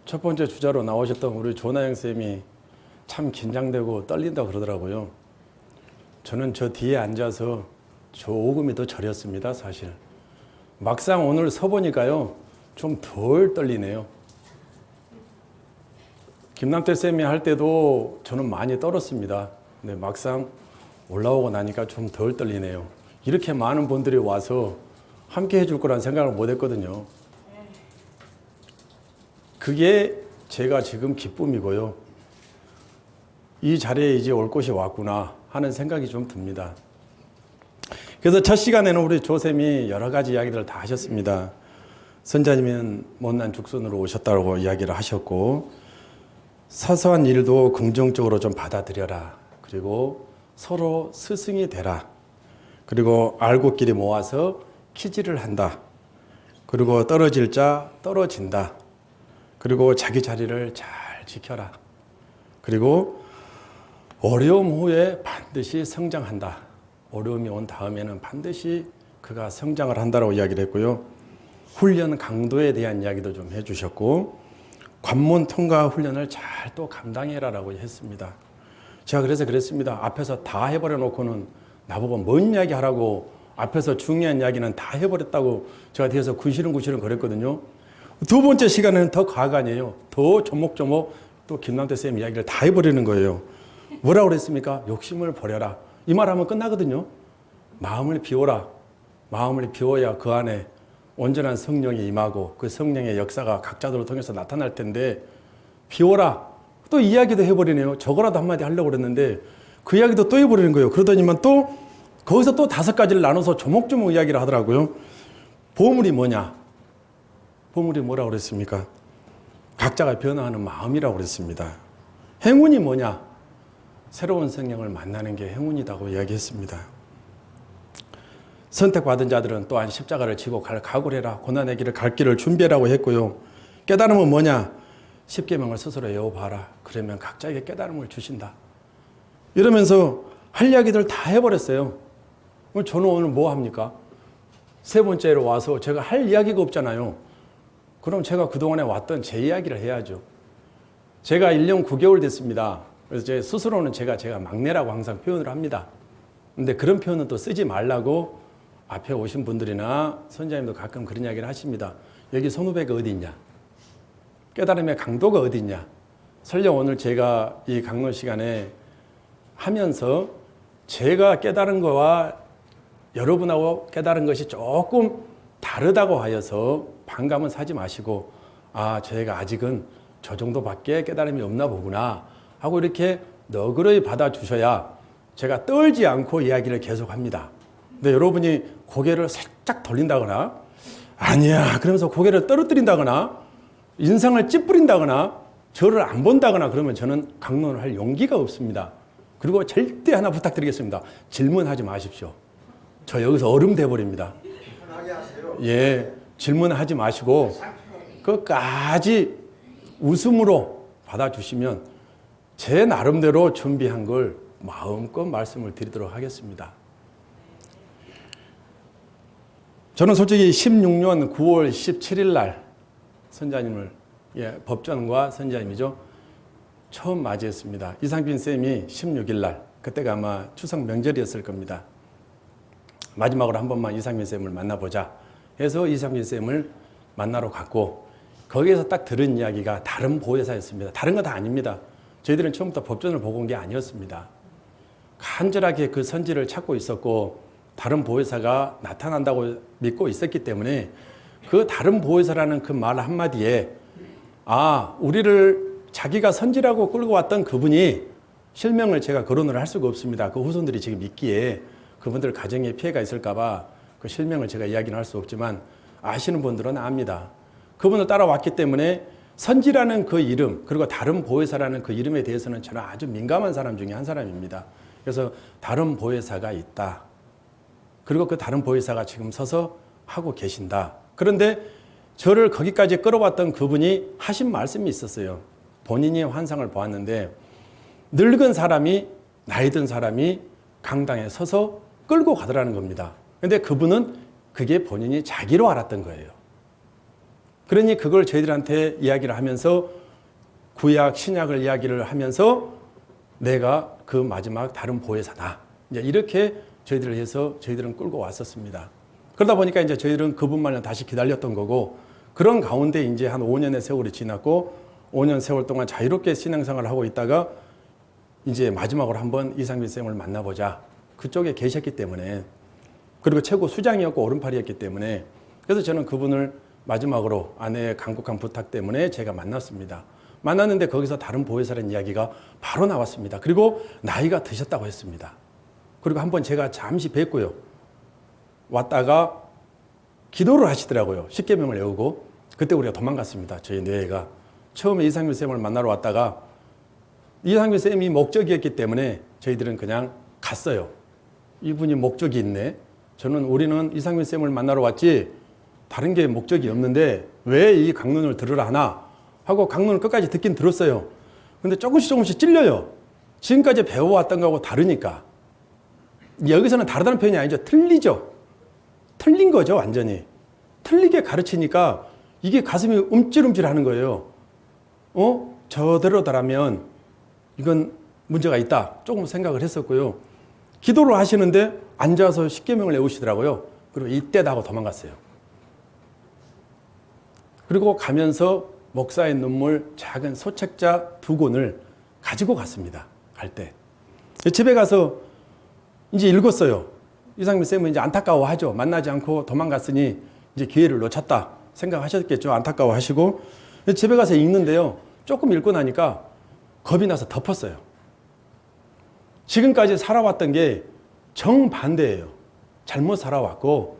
첫 번째 주자로 나오셨던 우리 조나영 쌤이 참 긴장되고 떨린다고 그러더라고요. 저는 저 뒤에 앉아서 조금이 더 저렸습니다, 사실. 막상 오늘 서보니까요, 좀 덜 떨리네요. 김남태 쌤이 할 때도 저는 많이 떨었습니다. 근데 막상 올라오고 나니까 좀 덜 떨리네요. 이렇게 많은 분들이 와서 함께 해줄 거란 생각을 못 했거든요. 그게 제가 지금 기쁨이고요. 이 자리에 이제 올 곳이 왔구나 하는 생각이 좀 듭니다. 그래서 첫 시간에는 우리 조쌤이 여러 가지 이야기들을 다 하셨습니다. 선자님은 못난 죽순으로 오셨다고 이야기를 하셨고, 사소한 일도 긍정적으로 좀 받아들여라. 그리고 서로 스승이 되라. 그리고 알곡끼리 모아서 키질을 한다. 그리고 떨어질 자 떨어진다. 그리고 자기 자리를 잘 지켜라. 그리고 어려움 후에 반드시 성장한다. 어려움이 온 다음에는 반드시 그가 성장을 한다고 이야기를 했고요. 훈련 강도에 대한 이야기도 좀 해주셨고, 관문 통과 훈련을 잘 또 감당해라라고 했습니다. 제가 그래서 그랬습니다. 앞에서 다 해버려 놓고는 나보고 뭔 이야기 하라고, 앞에서 중요한 이야기는 다 해버렸다고 제가 뒤에서 군시렁군시렁 그랬거든요. 두 번째 시간에는 더 가관이에요. 더 조목조목 또 김남태 쌤 이야기를 다 해버리는 거예요. 뭐라고 그랬습니까? 욕심을 버려라. 이 말하면 끝나거든요. 마음을 비워라. 마음을 비워야 그 안에 온전한 성령이 임하고 그 성령의 역사가 각자들을 통해서 나타날 텐데, 비워라. 또 이야기도 해버리네요. 저거라도 한마디 하려고 그랬는데 그 이야기도 또 해버리는 거예요. 그러더니만 또 거기서 또 5가지를 나눠서 조목조목 이야기를 하더라고요. 보물이 뭐냐? 보물이 뭐라고 그랬습니까? 각자가 변화하는 마음이라고 그랬습니다. 행운이 뭐냐? 새로운 성령을 만나는 게 행운이라고 이야기했습니다. 선택받은 자들은 또한 십자가를 지고 갈 각오를 해라. 고난의 길을 갈 길을 준비하라고 했고요. 깨달음은 뭐냐? 십계명을 스스로 외워봐라. 그러면 각자에게 깨달음을 주신다. 이러면서 할 이야기들 다 해버렸어요. 저는 오늘 뭐 합니까? 세 번째로 와서 제가 할 이야기가 없잖아요. 그럼 제가 그동안에 왔던 제 이야기를 해야죠. 제가 1년 9개월 됐습니다. 그래서 제 스스로는 제가 막내라고 항상 표현을 합니다. 근데 그런 표현은 또 쓰지 말라고 앞에 오신 분들이나 선자님도 가끔 그런 이야기를 하십니다. 여기 선후배가 어디 있냐? 깨달음의 강도가 어디 있냐? 설령 오늘 제가 이 강론 시간에 하면서 제가 깨달은 거와 여러분하고 깨달은 것이 조금 다르다고 하여서 반감은 사지 마시고, 아, 저희가 아직은 저 정도밖에 깨달음이 없나 보구나 하고 이렇게 너그러이 받아주셔야 제가 떨지 않고 이야기를 계속합니다. 근데 여러분이 고개를 살짝 돌린다거나, 아니야 그러면서 고개를 떨어뜨린다거나, 인상을 찌푸린다거나, 저를 안 본다거나 그러면 저는 강론을 할 용기가 없습니다. 그리고 절대 하나 부탁드리겠습니다. 질문하지 마십시오. 저 여기서 얼음 돼버립니다. 예, 질문하지 마시고 끝까지 웃음으로 받아주시면 제 나름대로 준비한 걸 마음껏 말씀을 드리도록 하겠습니다. 저는 솔직히 16년 9월 17일 날 선자님을, 법전과 선자님이죠, 처음 맞이했습니다. 이상빈 쌤이 16일 날, 그때가 아마 추석 명절이었을 겁니다. 마지막으로 한 번만 이상빈 쌤을 만나보자 해서 이상빈 쌤을 만나러 갔고, 거기에서 딱 들은 이야기가 다른 보혜사였습니다. 다른 거 다 아닙니다. 저희들은 처음부터 법전을 보고 온 게 아니었습니다. 간절하게 그 선지를 찾고 있었고, 다른 보혜사가 나타난다고 믿고 있었기 때문에 그 다른 보혜사라는 그 말 한마디에, 아, 우리를 자기가 선지라고 끌고 왔던 그분이, 실명을 제가 거론을 할 수가 없습니다. 그 후손들이 지금 있기에 그분들 가정에 피해가 있을까봐 그 실명을 제가 이야기는 할 수 없지만 아시는 분들은 압니다. 그분을 따라왔기 때문에 선지라는 그 이름, 그리고 다른 보혜사라는 그 이름에 대해서는 저는 아주 민감한 사람 중에 한 사람입니다. 그래서 다른 보혜사가 있다. 그리고 그 다른 보혜사가 지금 서서 하고 계신다. 그런데 저를 거기까지 끌어왔던 그분이 하신 말씀이 있었어요. 본인이 환상을 보았는데, 늙은 사람이, 나이 든 사람이 강당에 서서 끌고 가더라는 겁니다. 근데 그분은 그게 본인이 자기로 알았던 거예요. 그러니 그걸 저희들한테 이야기를 하면서 구약, 신약을 이야기를 하면서 내가 그 마지막 다른 보혜사다. 이제 이렇게 저희들을 해서 저희들은 끌고 왔었습니다. 그러다 보니까 이제 저희들은 그분만을 다시 기다렸던 거고, 그런 가운데 이제 한 5년의 세월이 지났고 5년 세월 동안 자유롭게 신앙생활을 하고 있다가 이제 마지막으로 한번 이상균 쌤을 만나보자. 그쪽에 계셨기 때문에, 그리고 최고 수장이었고 오른팔이었기 때문에, 그래서 저는 그분을 마지막으로 아내의 간곡한 부탁 때문에 제가 만났습니다. 만났는데 거기서 다른 보혜사라는 이야기가 바로 나왔습니다. 그리고 나이가 드셨다고 했습니다. 그리고 한번 제가 잠시 뵙고요. 왔다가 기도를 하시더라고요. 십계명을 외우고. 그때 우리가 도망갔습니다. 저희 뇌가. 처음에 이상균 쌤을 만나러 왔다가 이상균 쌤이 목적이었기 때문에 저희들은 그냥 갔어요. 이분이 목적이 있네. 우리는 이상균 쌤을 만나러 왔지 다른 게 목적이 없는데 왜 이 강론을 들으라 하나 하고 강론을 끝까지 듣긴 들었어요. 근데 조금씩 찔려요. 지금까지 배워왔던 거하고 다르니까. 여기서는 다르다는 표현이 아니죠. 틀리죠. 틀린 거죠, 완전히. 틀리게 가르치니까 이게 가슴이 움찔움찔 하는 거예요. 저대로다라면 이건 문제가 있다. 조금 생각을 했었고요. 기도를 하시는데 앉아서 십계명을 외우시더라고요. 그리고 이때다 하고 도망갔어요. 그리고 가면서 목사의 눈물 작은 소책자 2권을 가지고 갔습니다. 갈 때. 집에 가서 이제 읽었어요. 이상민 쌤은 이제 안타까워하죠. 만나지 않고 도망갔으니 이제 기회를 놓쳤다 생각하셨겠죠. 안타까워하시고. 집에 가서 읽는데요. 조금 읽고 나니까 겁이 나서 덮었어요. 지금까지 살아왔던 게 정반대예요. 잘못 살아왔고,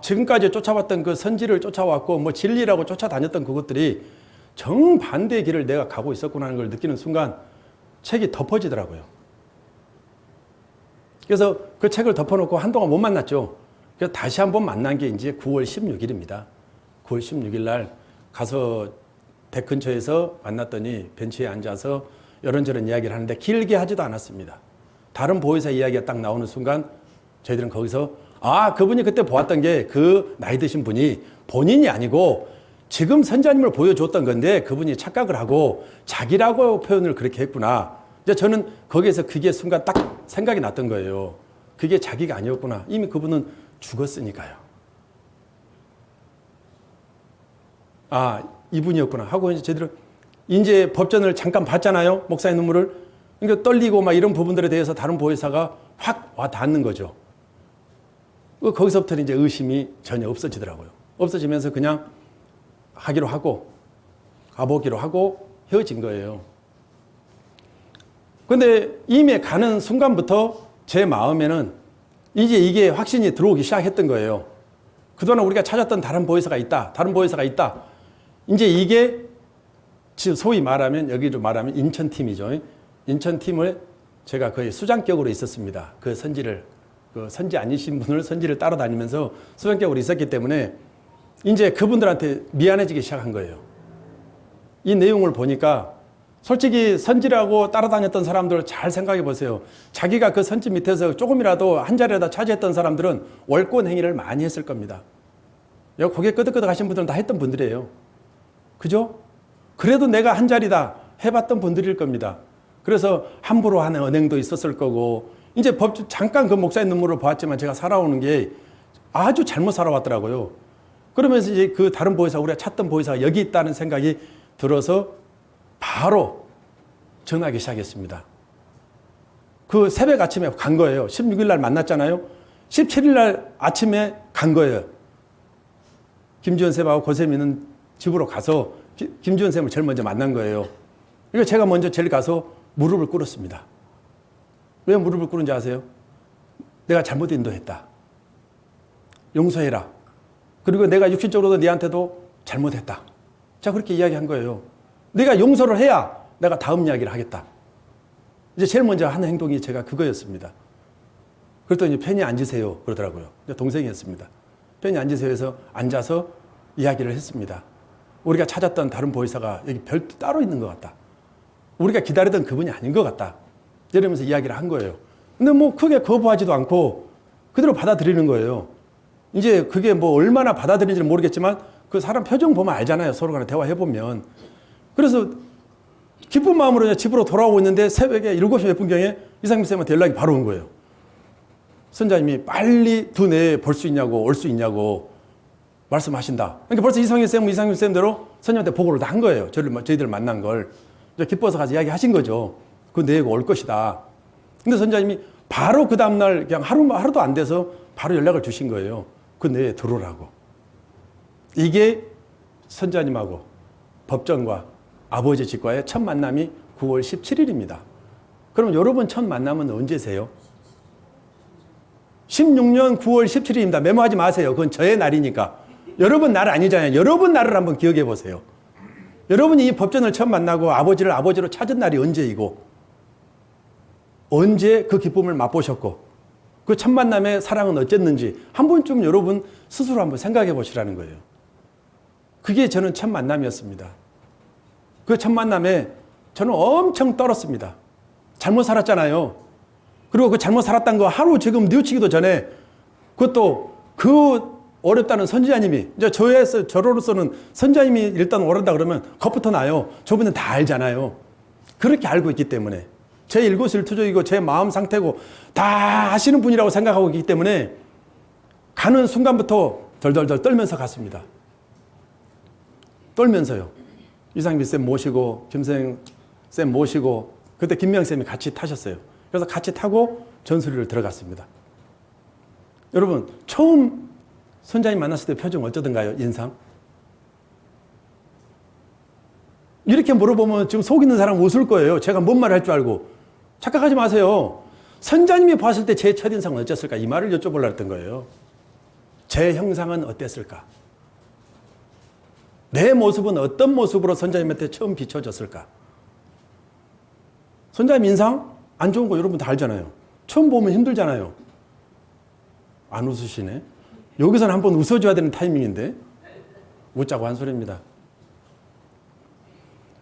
지금까지 쫓아왔던 그 선지를 쫓아왔고, 뭐 진리라고 쫓아다녔던 그것들이 정반대의 길을 내가 가고 있었구나 하는 걸 느끼는 순간 책이 덮어지더라고요. 그래서 그 책을 덮어놓고 한동안 못 만났죠. 그래서 다시 한번 만난 게 이제 9월 16일입니다. 9월 16일 날 가서 댁 근처에서 만났더니 벤치에 앉아서 이런저런 이야기를 하는데 길게 하지도 않았습니다. 다른 보혜사 이야기가 딱 나오는 순간 저희들은 거기서 그분이 그때 보았던 게 그 나이 드신 분이 본인이 아니고 지금 선자님을 보여줬던 건데 그분이 착각을 하고 자기라고 표현을 그렇게 했구나. 이제 저는 거기에서 그게 순간 딱 생각이 났던 거예요. 그게 자기가 아니었구나. 이미 그분은 죽었으니까요. 이분이었구나 하고 이제 저희들은 이제 법전을 잠깐 봤잖아요. 목사의 눈물을. 그러니까 떨리고 막 이런 부분들에 대해서 다른 보혜사가 확 와 닿는 거죠. 거기서부터는 이제 의심이 전혀 없어지더라고요. 없어지면서 그냥 하기로 하고 가보기로 하고 헤어진 거예요. 근데 이미 가는 순간부터 제 마음에는 이제 이게 확신이 들어오기 시작했던 거예요. 그동안 우리가 찾았던 다른 보혜사가 있다. 다른 보혜사가 있다. 이제 이게 지금 소위 말하면 여기로 말하면 인천팀이죠. 인천팀을 제가 거의 수장격으로 있었습니다. 그 선지를 그 선지 아니신 분을 선지를 따라다니면서 수장격으로 있었기 때문에 이제 그분들한테 미안해지기 시작한 거예요. 이 내용을 보니까 솔직히 선지라고 따라다녔던 사람들 잘 생각해 보세요. 자기가 그 선지 밑에서 조금이라도 한 자리라도 차지했던 사람들은 월권 행위를 많이 했을 겁니다. 여기 고개 끄덕끄덕 하신 분들은 다 했던 분들이에요. 그죠? 그래도 내가 한 자리다 해봤던 분들일 겁니다. 그래서 함부로 하는 언행도 있었을 거고, 이제 잠깐 그 목사의 눈물을 보았지만 제가 살아오는 게 아주 잘못 살아왔더라고요. 그러면서 이제 그 다른 보혜사, 우리가 찾던 보혜사가 여기 있다는 생각이 들어서 바로 전화하기 시작했습니다. 그 새벽 아침에 간 거예요. 16일 날 만났잖아요. 17일 날 아침에 간 거예요. 김지원 쌤하고 고쌤이는 집으로 가서 김지원 쌤을 제일 먼저 만난 거예요. 그러니까 제가 먼저 제일 가서 무릎을 꿇었습니다. 왜 무릎을 꿇은지 아세요? 내가 잘못 인도했다. 용서해라. 그리고 내가 육신적으로도 네한테도 잘못했다. 자, 그렇게 이야기한 거예요. 내가 용서를 해야 내가 다음 이야기를 하겠다. 이제 제일 먼저 하는 행동이 제가 그거였습니다. 그랬더니 편히 앉으세요 그러더라고요. 동생이었습니다. 편히 앉으세요 해서 앉아서 이야기를 했습니다. 우리가 찾았던 다른 보혜사가 여기 별도 따로 있는 것 같다. 우리가 기다리던 그분이 아닌 것 같다. 이러면서 이야기를 한 거예요. 근데 뭐 크게 거부하지도 않고 그대로 받아들이는 거예요. 이제 그게 뭐 얼마나 받아들이는지는 모르겠지만 그 사람 표정 보면 알잖아요. 서로 간에 대화해보면. 그래서 기쁜 마음으로 집으로 돌아오고 있는데 새벽에 7시 몇 분경에 이상민 쌤한테 연락이 바로 온 거예요. 선자님이 빨리 두뇌 볼 수 있냐고 올 수 있냐고 말씀하신다. 그러니까 벌써 이상민 쌤대로 선생님한테 보고를 다 한 거예요. 저희들 만난 걸. 기뻐서 가서 이야기하신 거죠. 그 내가 올 것이다. 근데 선자님이 바로 그 다음날 그냥 하루도 안 돼서 바로 연락을 주신 거예요. 그 내에 들어오라고. 이게 선자님하고 법전과 아버지 집과의 첫 만남이 9월 17일입니다. 그럼 여러분 첫 만남은 언제세요? 16년 9월 17일입니다. 메모하지 마세요. 그건 저의 날이니까. 여러분 날 아니잖아요. 여러분 날을 한번 기억해 보세요. 여러분이 이 법전을 처음 만나고 아버지를 아버지로 찾은 날이 언제이고 언제 그 기쁨을 맛보셨고 그 첫 만남의 사랑은 어쨌는지 한 번쯤 여러분 스스로 한번 생각해 보시라는 거예요. 그게 저는 첫 만남이었습니다. 그 첫 만남에 저는 엄청 떨었습니다. 잘못 살았잖아요. 그리고 그 잘못 살았다는 거 하루 지금 뉘우치기도 전에 그것도 그 어렵다는 선지자님이 이제 저로서는 선지자님이 일단 어렵다 그러면 겁부터 나요. 저분은 다 알잖아요. 그렇게 알고 있기 때문에 제 일거수일투족이고 제 마음 상태고 다 아시는 분이라고 생각하고 있기 때문에 가는 순간부터 덜덜덜 떨면서 갔습니다. 떨면서요. 이상민 쌤 모시고 김생 쌤 모시고 그때 김명 쌤이 같이 타셨어요. 그래서 같이 타고 전수리를 들어갔습니다. 여러분 처음 선자님 만났을 때 표정 어쩌던가요? 인상? 이렇게 물어보면 지금 속 있는 사람 웃을 거예요. 제가 뭔 말 할 줄 알고. 착각하지 마세요. 선자님이 봤을 때 제 첫인상은 어땠을까? 이 말을 여쭤보려고 했던 거예요. 제 형상은 어땠을까? 내 모습은 어떤 모습으로 선자님한테 처음 비춰졌을까? 선자님 인상? 안 좋은 거 여러분 다 알잖아요. 처음 보면 힘들잖아요. 안 웃으시네. 여기서는 한번 웃어줘야 되는 타이밍인데 웃자고 한 소리입니다.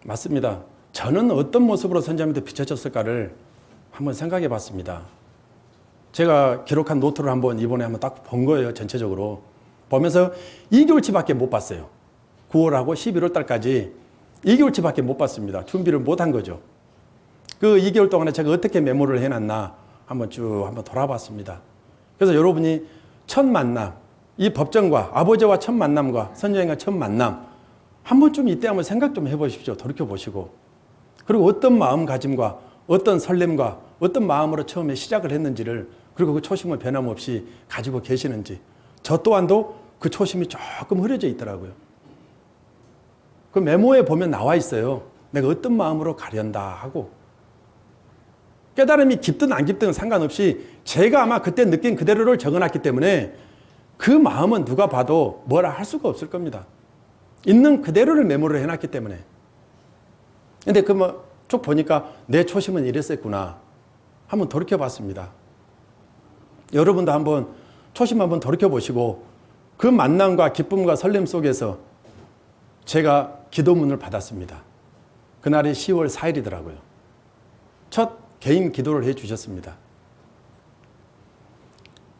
맞습니다. 저는 어떤 모습으로 선자님한테 비춰졌을까를 한번 생각해 봤습니다. 제가 기록한 노트를 이번에 한번 딱 본 거예요. 전체적으로. 보면서 2개월치밖에 못 봤어요. 9월하고 11월 달까지 2개월치밖에 못 봤습니다. 준비를 못 한 거죠. 그 2개월 동안에 제가 어떻게 메모를 해놨나 한번 돌아봤습니다. 그래서 여러분이 첫 만남, 이 법정과 아버지와 첫 만남과 선생님과 첫 만남 한 번쯤 이때 한번 생각 좀 해보십시오. 돌이켜보시고. 그리고 어떤 마음가짐과 어떤 설렘과 어떤 마음으로 처음에 시작을 했는지를 그리고 그 초심을 변함없이 가지고 계시는지 저 또한도 그 초심이 조금 흐려져 있더라고요. 그 메모에 보면 나와 있어요. 내가 어떤 마음으로 가련다 하고 깨달음이 깊든 안 깊든 상관없이 제가 아마 그때 느낀 그대로를 적어놨기 때문에 그 마음은 누가 봐도 뭐라 할 수가 없을 겁니다. 있는 그대로를 메모를 해놨기 때문에. 근데 쭉 보니까 내 초심은 이랬었구나. 한번 돌이켜봤습니다. 여러분도 한번 초심 한번 돌이켜보시고 그 만남과 기쁨과 설렘 속에서 제가 기도문을 받았습니다. 그날이 10월 4일이더라고요. 첫 개인 기도를 해 주셨습니다.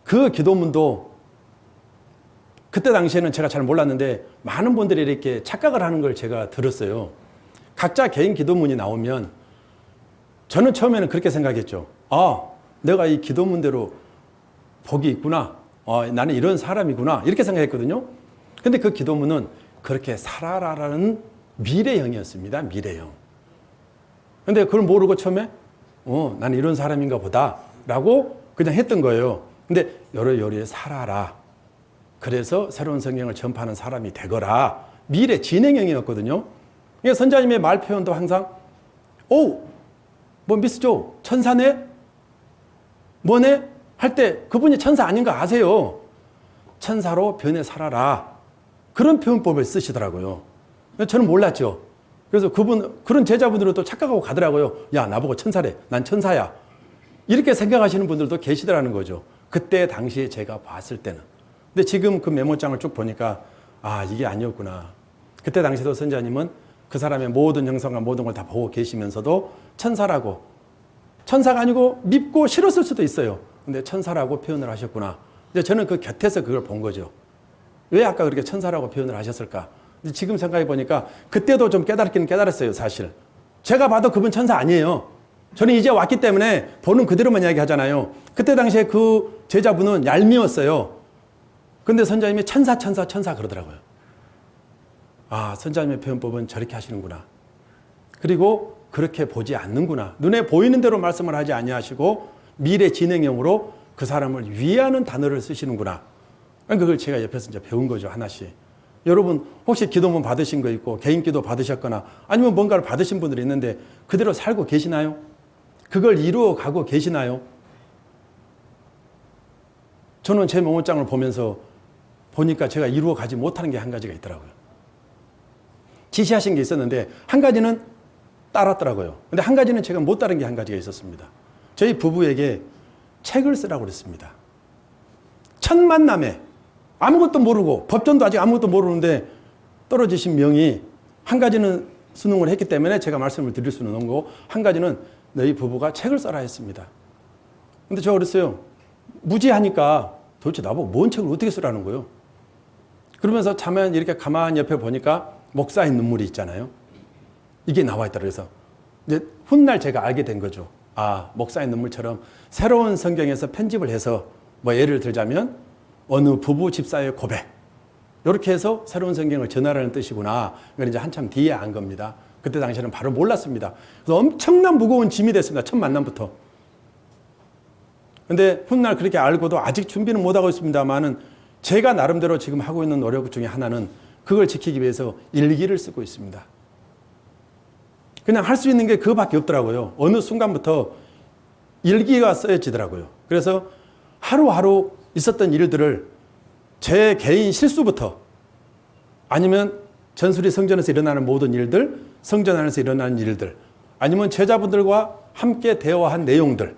그 기도문도 그때 당시에는 제가 잘 몰랐는데 많은 분들이 이렇게 착각을 하는 걸 제가 들었어요. 각자 개인 기도문이 나오면 저는 처음에는 그렇게 생각했죠. 내가 이 기도문대로 복이 있구나. 나는 이런 사람이구나. 이렇게 생각했거든요. 근데 그 기도문은 그렇게 살아라라는 미래형이었습니다. 미래형. 근데 그걸 모르고 처음에 나는 이런 사람인가 보다 라고 그냥 했던 거예요. 근데 여러여리에 살아라. 그래서 새로운 성경을 전파하는 사람이 되거라. 미래 진행형이었거든요. 선자님의 말 표현도 항상 미스죠? 천사네? 뭐네? 할 때 그분이 천사 아닌 거 아세요? 천사로 변해 살아라. 그런 표현법을 쓰시더라고요. 저는 몰랐죠. 그래서 그런 제자분들은 또 착각하고 가더라고요. 야, 나보고 천사래. 난 천사야. 이렇게 생각하시는 분들도 계시더라는 거죠. 그때 당시에 제가 봤을 때는. 근데 지금 그 메모장을 쭉 보니까 이게 아니었구나. 그때 당시에도 선자님은 그 사람의 모든 형상과 모든 걸 다 보고 계시면서도 천사라고, 천사가 아니고 밉고 싫었을 수도 있어요. 근데 천사라고 표현을 하셨구나. 이제 저는 그 곁에서 그걸 본 거죠. 왜 아까 그렇게 천사라고 표현을 하셨을까? 근데 지금 생각해 보니까 그때도 좀 깨달았기는 깨달았어요, 사실. 제가 봐도 그분 천사 아니에요. 저는 이제 왔기 때문에 보는 그대로만 이야기하잖아요. 그때 당시에 그 제자분은 얄미웠어요. 근데 선자님이 천사 그러더라고요. 아, 선자님의 표현법은 저렇게 하시는구나. 그리고 그렇게 보지 않는구나. 눈에 보이는 대로 말씀을 하지 아니하시고 미래 진행형으로 그 사람을 위하는 단어를 쓰시는구나. 그걸 제가 옆에서 이제 배운 거죠, 하나씩. 여러분 혹시 기도문 받으신 거 있고 개인 기도 받으셨거나 아니면 뭔가를 받으신 분들이 있는데 그대로 살고 계시나요? 그걸 이루어 가고 계시나요? 저는 제 메모장을 보니까 제가 이루어 가지 못하는 게 한 가지가 있더라고요. 지시하신 게 있었는데 한 가지는 따랐더라고요. 근데 한 가지는 제가 못 따른 게 한 가지가 있었습니다. 저희 부부에게 책을 쓰라고 그랬습니다. 첫 만남에 아무것도 모르고 법전도 아직 아무것도 모르는데 떨어지신 명이 한 가지는 수능을 했기 때문에 제가 말씀을 드릴 수는 없는 거고 한 가지는 너희 부부가 책을 써라 했습니다. 근데 제가 그랬어요. 무지하니까 도대체 나보고 뭔 책을 어떻게 쓰라는 거예요? 그러면서 차면 이렇게 가만히 옆에 보니까 목사의 눈물이 있잖아요. 이게 나와 있더라고요. 그래서 이제 훗날 제가 알게 된 거죠. 아, 목사의 눈물처럼 새로운 성경에서 편집을 해서 뭐 예를 들자면 어느 부부 집사의 고백 이렇게 해서 새로운 성경을 전하라는 뜻이구나. 이건 이제 한참 뒤에 안 겁니다. 그때 당시에는 바로 몰랐습니다. 그래서 엄청난 무거운 짐이 됐습니다. 첫 만남부터. 근데 훗날 그렇게 알고도 아직 준비는 못하고 있습니다만은 제가 나름대로 지금 하고 있는 노력 중에 하나는 그걸 지키기 위해서 일기를 쓰고 있습니다. 그냥 할 수 있는 게 그거밖에 없더라고요. 어느 순간부터 일기가 써지더라고요. 그래서 하루하루 있었던 일들을 제 개인 실수부터 아니면 전수리 성전에서 일어나는 모든 일들, 성전 안에서 일어나는 일들, 아니면 제자분들과 함께 대화한 내용들,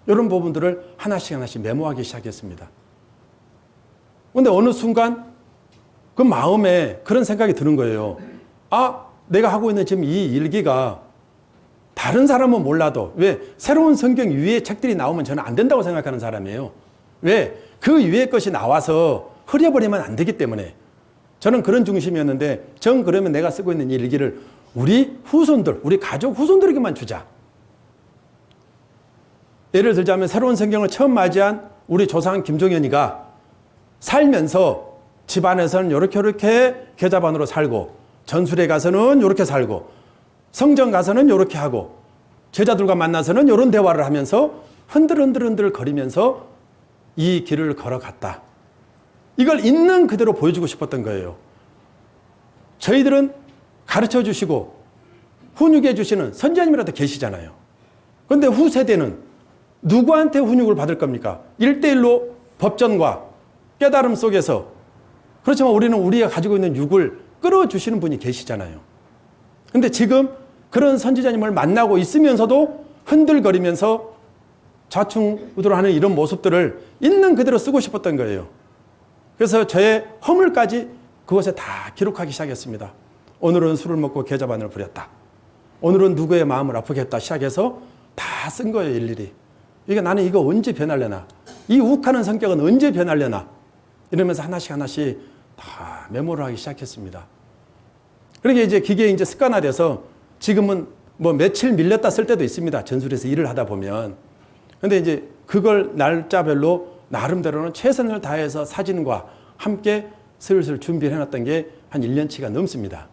이런 부분들을 하나씩 메모하기 시작했습니다. 그런데 어느 순간 그 마음에 그런 생각이 드는 거예요. 아, 내가 하고 있는 지금 이 일기가 다른 사람은 몰라도 왜 새로운 성경 위에 책들이 나오면 저는 안 된다고 생각하는 사람이에요. 왜? 그 위에 것이 나와서 흐려버리면 안 되기 때문에 저는 그런 중심이었는데 전 그러면 내가 쓰고 있는 이 일기를 우리 후손들, 우리 가족 후손들에게만 주자. 예를 들자면 새로운 성경을 처음 맞이한 우리 조상 김종현이가 살면서 집안에서는 이렇게 계자반으로 살고 전술에 가서는 이렇게 살고 성전 가서는 이렇게 하고 제자들과 만나서는 이런 대화를 하면서 흔들흔들 거리면서 이 길을 걸어갔다. 이걸 있는 그대로 보여주고 싶었던 거예요. 저희들은 가르쳐 주시고 훈육해 주시는 선지자님이라도 계시잖아요. 그런데 후세대는 누구한테 훈육을 받을 겁니까? 1대1로 법전과 깨달음 속에서 그렇지만 우리는 우리가 가지고 있는 육을 끌어주시는 분이 계시잖아요. 근데 지금 그런 선지자님을 만나고 있으면서도 흔들거리면서 좌충우돌하는 이런 모습들을 있는 그대로 쓰고 싶었던 거예요. 그래서 저의 허물까지 그것에 다 기록하기 시작했습니다. 오늘은 술을 먹고 계자반을 부렸다. 오늘은 누구의 마음을 아프게 했다 시작해서 다 쓴 거예요, 일일이. 이게 나는 이거 언제 변하려나? 이 욱하는 성격은 언제 변하려나? 이러면서 하나씩 다 메모를 하기 시작했습니다. 그러게 이제 기계에 이제 습관화돼서 지금은 뭐 며칠 밀렸다 쓸 때도 있습니다. 전술에서 일을 하다 보면. 근데 이제 그걸 날짜별로 나름대로는 최선을 다해서 사진과 함께 슬슬 준비를 해놨던 게 한 1년치가 넘습니다.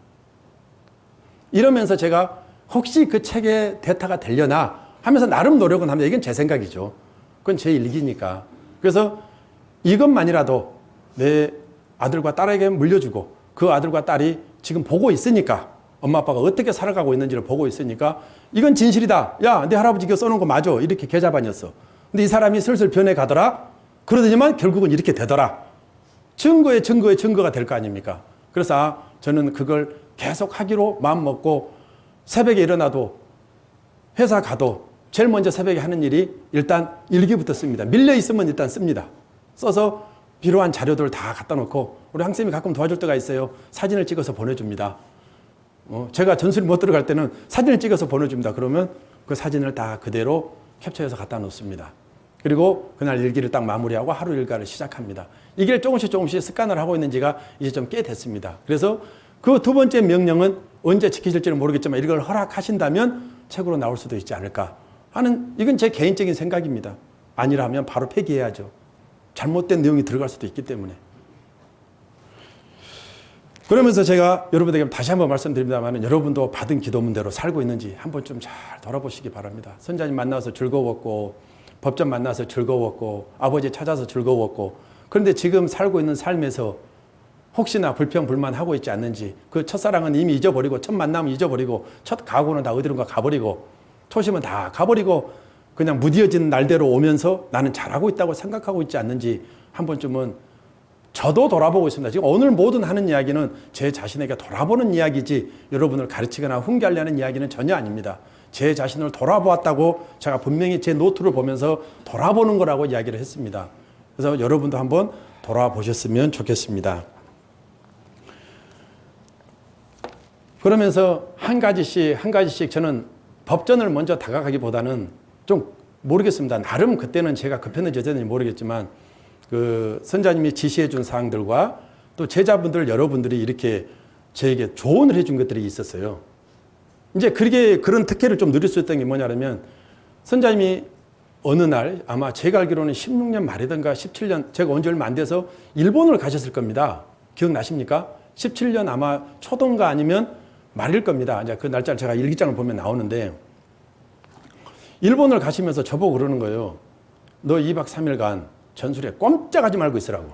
이러면서 제가 혹시 그 책의 대타가 되려나 하면서 나름 노력은 합니다. 이건 제 생각이죠. 그건 제 일기니까. 그래서 이것만이라도 내 아들과 딸에게 물려주고 그 아들과 딸이 지금 보고 있으니까 엄마 아빠가 어떻게 살아가고 있는지를 보고 있으니까 이건 진실이다. 야, 내 할아버지 이거 써놓은 거 맞아. 이렇게 계자반이었어. 근데 이 사람이 슬슬 변해가더라. 그러더니만 결국은 이렇게 되더라. 증거의 증거가 될 거 아닙니까? 그래서 저는 그걸 계속 하기로 마음먹고 새벽에 일어나도 회사 가도 제일 먼저 새벽에 하는 일이 일단 일기부터 씁니다. 밀려 있으면 일단 씁니다. 써서 필요한 자료들을 다 갖다 놓고 우리 항쌤이 가끔 도와줄 때가 있어요. 사진을 찍어서 보내줍니다. 제가 전술이 못 들어갈 때는 사진을 찍어서 보내줍니다. 그러면 그 사진을 다 그대로 캡처해서 갖다 놓습니다. 그리고 그날 일기를 딱 마무리하고 하루 일과를 시작합니다. 이게 조금씩 습관을 하고 있는 지가 이제 좀 꽤 됐습니다. 그래서 그 두 번째 명령은 언제 지키실지는 모르겠지만 이걸 허락하신다면 책으로 나올 수도 있지 않을까 하는, 이건 제 개인적인 생각입니다. 아니라면 바로 폐기해야죠. 잘못된 내용이 들어갈 수도 있기 때문에. 그러면서 제가 여러분에게 다시 한번 말씀드립니다만 여러분도 받은 기도문대로 살고 있는지 한번 좀 잘 돌아보시기 바랍니다. 선자님 만나서 즐거웠고 법전 만나서 즐거웠고 아버지 찾아서 즐거웠고, 그런데 지금 살고 있는 삶에서 혹시나 불평불만하고 있지 않는지, 그 첫사랑은 이미 잊어버리고 첫 만남은 잊어버리고 첫 각오는 다 어디론가 가버리고 초심은 다 가버리고 그냥 무뎌진 날대로 오면서 나는 잘하고 있다고 생각하고 있지 않는지 한 번쯤은 저도 돌아보고 있습니다. 지금 오늘 모든 하는 이야기는 제 자신에게 돌아보는 이야기지 여러분을 가르치거나 훈계하려는 이야기는 전혀 아닙니다. 제 자신을 돌아보았다고 제가 분명히 제 노트를 보면서 돌아보는 거라고 이야기를 했습니다. 그래서 여러분도 한번 돌아보셨으면 좋겠습니다. 그러면서 한 가지씩 저는 법전을 먼저 다가가기보다는 좀 모르겠습니다. 나름 그때는 제가 급했는지 어쨌는지 모르겠지만 그 선자님이 지시해 준 사항들과 또 제자분들 여러분들이 이렇게 저에게 조언을 해준 것들이 있었어요. 이제 그런 특혜를 좀 누릴 수 있던 게 뭐냐면 선자님이 어느 날 아마 제가 알기로는 16년 말이든가 17년, 제가 온 지 얼마 안 돼서 일본을 가셨을 겁니다. 기억나십니까? 17년 아마 초동가 아니면 말일 겁니다. 이제 그 날짜를 제가 일기장을 보면 나오는데 일본을 가시면서 저보고 그러는 거예요. 너 2박 3일간 전술에 꼼짝하지 말고 있으라고.